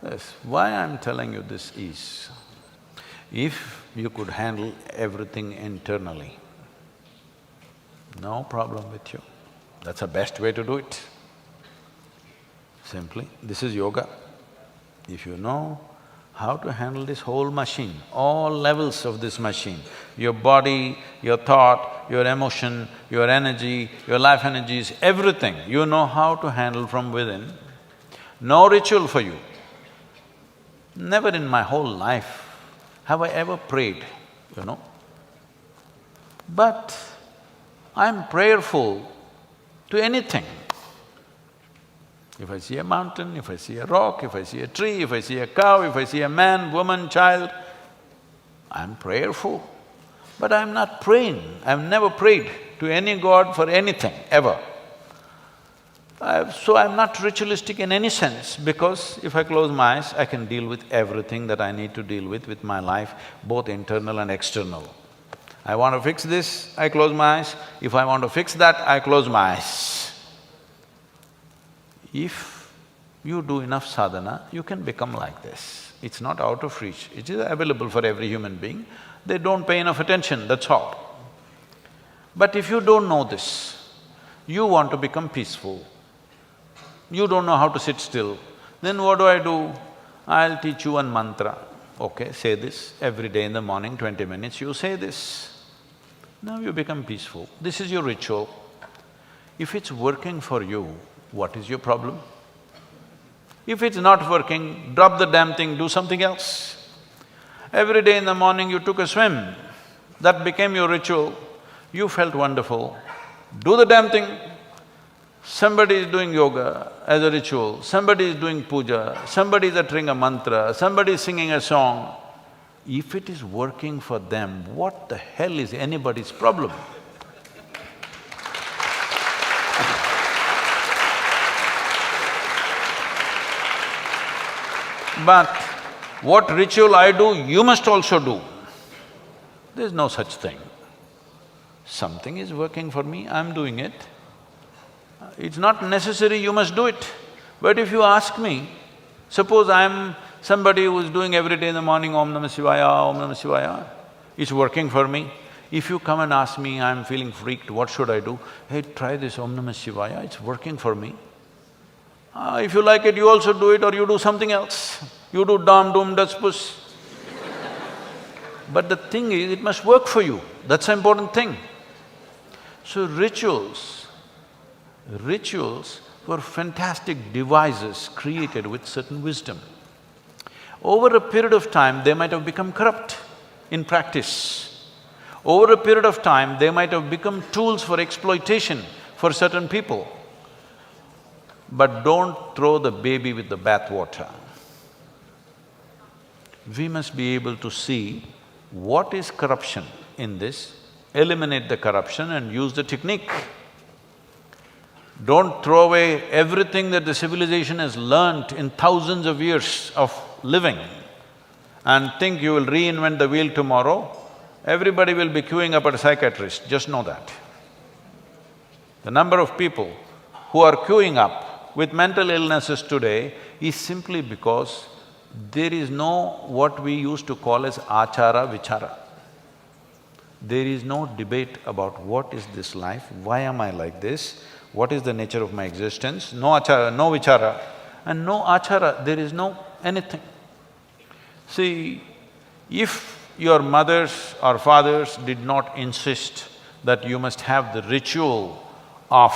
Yes, why I'm telling you this is, if you could handle everything internally, no problem with you. That's the best way to do it. Simply, this is yoga. If you know how to handle this whole machine, all levels of this machine, your body, your thought, your emotion, your energy, your life energies, everything, you know how to handle from within, no ritual for you. Never in my whole life have I ever prayed, you know. But I'm prayerful to anything. If I see a mountain, if I see a rock, if I see a tree, if I see a cow, if I see a man, woman, child, I'm prayerful. But I'm not praying, I've never prayed to any god for anything, ever. So I'm not ritualistic in any sense, because if I close my eyes, I can deal with everything that I need to deal with my life, both internal and external. I want to fix this, I close my eyes. If I want to fix that, I close my eyes. If you do enough sadhana, you can become like this. It's not out of reach, it is available for every human being. They don't pay enough attention, that's all. But if you don't know this, you want to become peaceful, you don't know how to sit still, then what do? I'll teach you one mantra. Okay, say this every day in the morning, 20 minutes, you say this. Now you become peaceful. This is your ritual. If it's working for you, what is your problem? If it's not working, drop the damn thing, do something else. Every day in the morning you took a swim, that became your ritual, you felt wonderful, do the damn thing. Somebody is doing yoga as a ritual, somebody is doing puja, somebody is uttering a mantra, somebody is singing a song. If it is working for them, what the hell is anybody's problem? But what ritual I do, you must also do. There's no such thing. Something is working for me, I'm doing it. It's not necessary you must do it. But if you ask me, suppose I'm somebody who's doing every day in the morning Om Namah Shivaya, Om Namah Shivaya, it's working for me. If you come and ask me, I'm feeling freaked, what should I do? Hey, try this Om Namah Shivaya, it's working for me. If you like it, you also do it or you do something else. You do dam, dum, das, pus. But the thing is, it must work for you, that's the important thing. So rituals were fantastic devices created with certain wisdom. Over a period of time, they might have become corrupt in practice. Over a period of time, they might have become tools for exploitation for certain people. But don't throw the baby with the bathwater. We must be able to see what is corruption in this, eliminate the corruption and use the technique. Don't throw away everything that the civilization has learnt in thousands of years of living and think you will reinvent the wheel tomorrow. Everybody will be queuing up at a psychiatrist, just know that. The number of people who are queuing up with mental illnesses today is simply because there is no what we used to call as achara vichara. There is no debate about what is this life, why am I like this, what is the nature of my existence, no achara, no vichara, and no achara, there is no anything. See, if your mothers or fathers did not insist that you must have the ritual of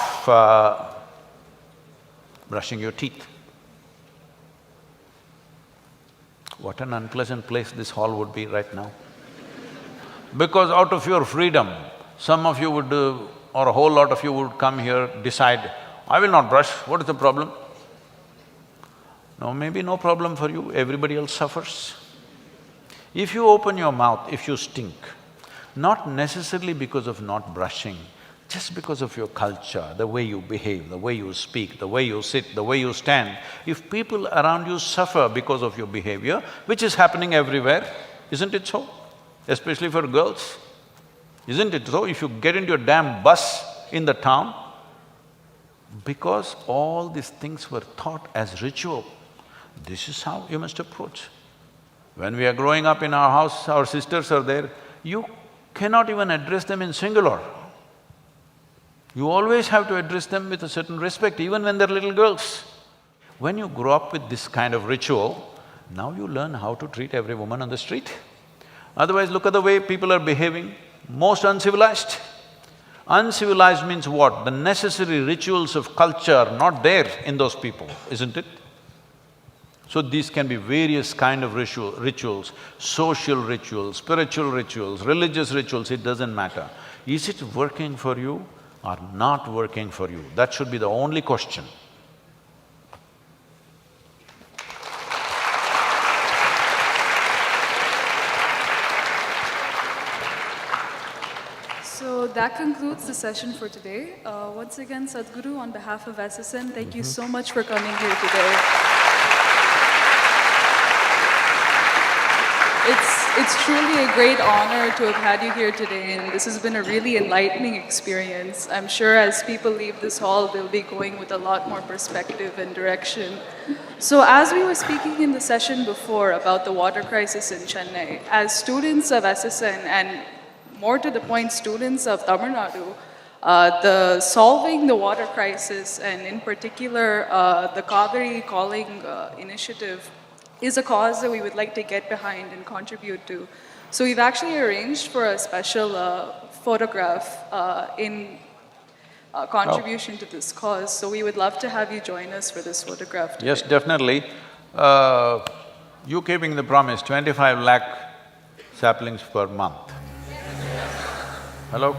brushing your teeth, what an unpleasant place this hall would be right now. Because out of your freedom, some of you would or a whole lot of you would come here, decide, I will not brush, what is the problem? No, maybe no problem for you, everybody else suffers. If you open your mouth, if you stink, not necessarily because of not brushing, just because of your culture, the way you behave, the way you speak, the way you sit, the way you stand, if people around you suffer because of your behavior, which is happening everywhere, isn't it so? Especially for girls. Isn't it so? If you get into a damn bus in the town, because all these things were taught as ritual, this is how you must approach. When we are growing up in our house, our sisters are there, you cannot even address them in singular. You always have to address them with a certain respect, even when they're little girls. When you grow up with this kind of ritual, now you learn how to treat every woman on the street. Otherwise, look at the way people are behaving, most uncivilized. Uncivilized means what? The necessary rituals of culture are not there in those people, isn't it? So these can be various kind of rituals, social rituals, spiritual rituals, religious rituals, it doesn't matter. Is it working for you or not working for you? That should be the only question. So that concludes the session for today. Once again, Sadhguru, on behalf of SSN, thank you so much for coming here today. It's truly a great honor to have had you here today, and this has been a really enlightening experience. I'm sure as people leave this hall, they'll be going with a lot more perspective and direction. So as we were speaking in the session before about the water crisis in Chennai, as students of SSN and more to the point, students of Tamil Nadu, solving the water crisis and in particular the Kaveri calling initiative is a cause that we would like to get behind and contribute to. So we've actually arranged for a special photograph in contribution to this cause. So we would love to have you join us for this photograph today. Yes, definitely. You keeping the promise, 25 lakh saplings per month. Hello?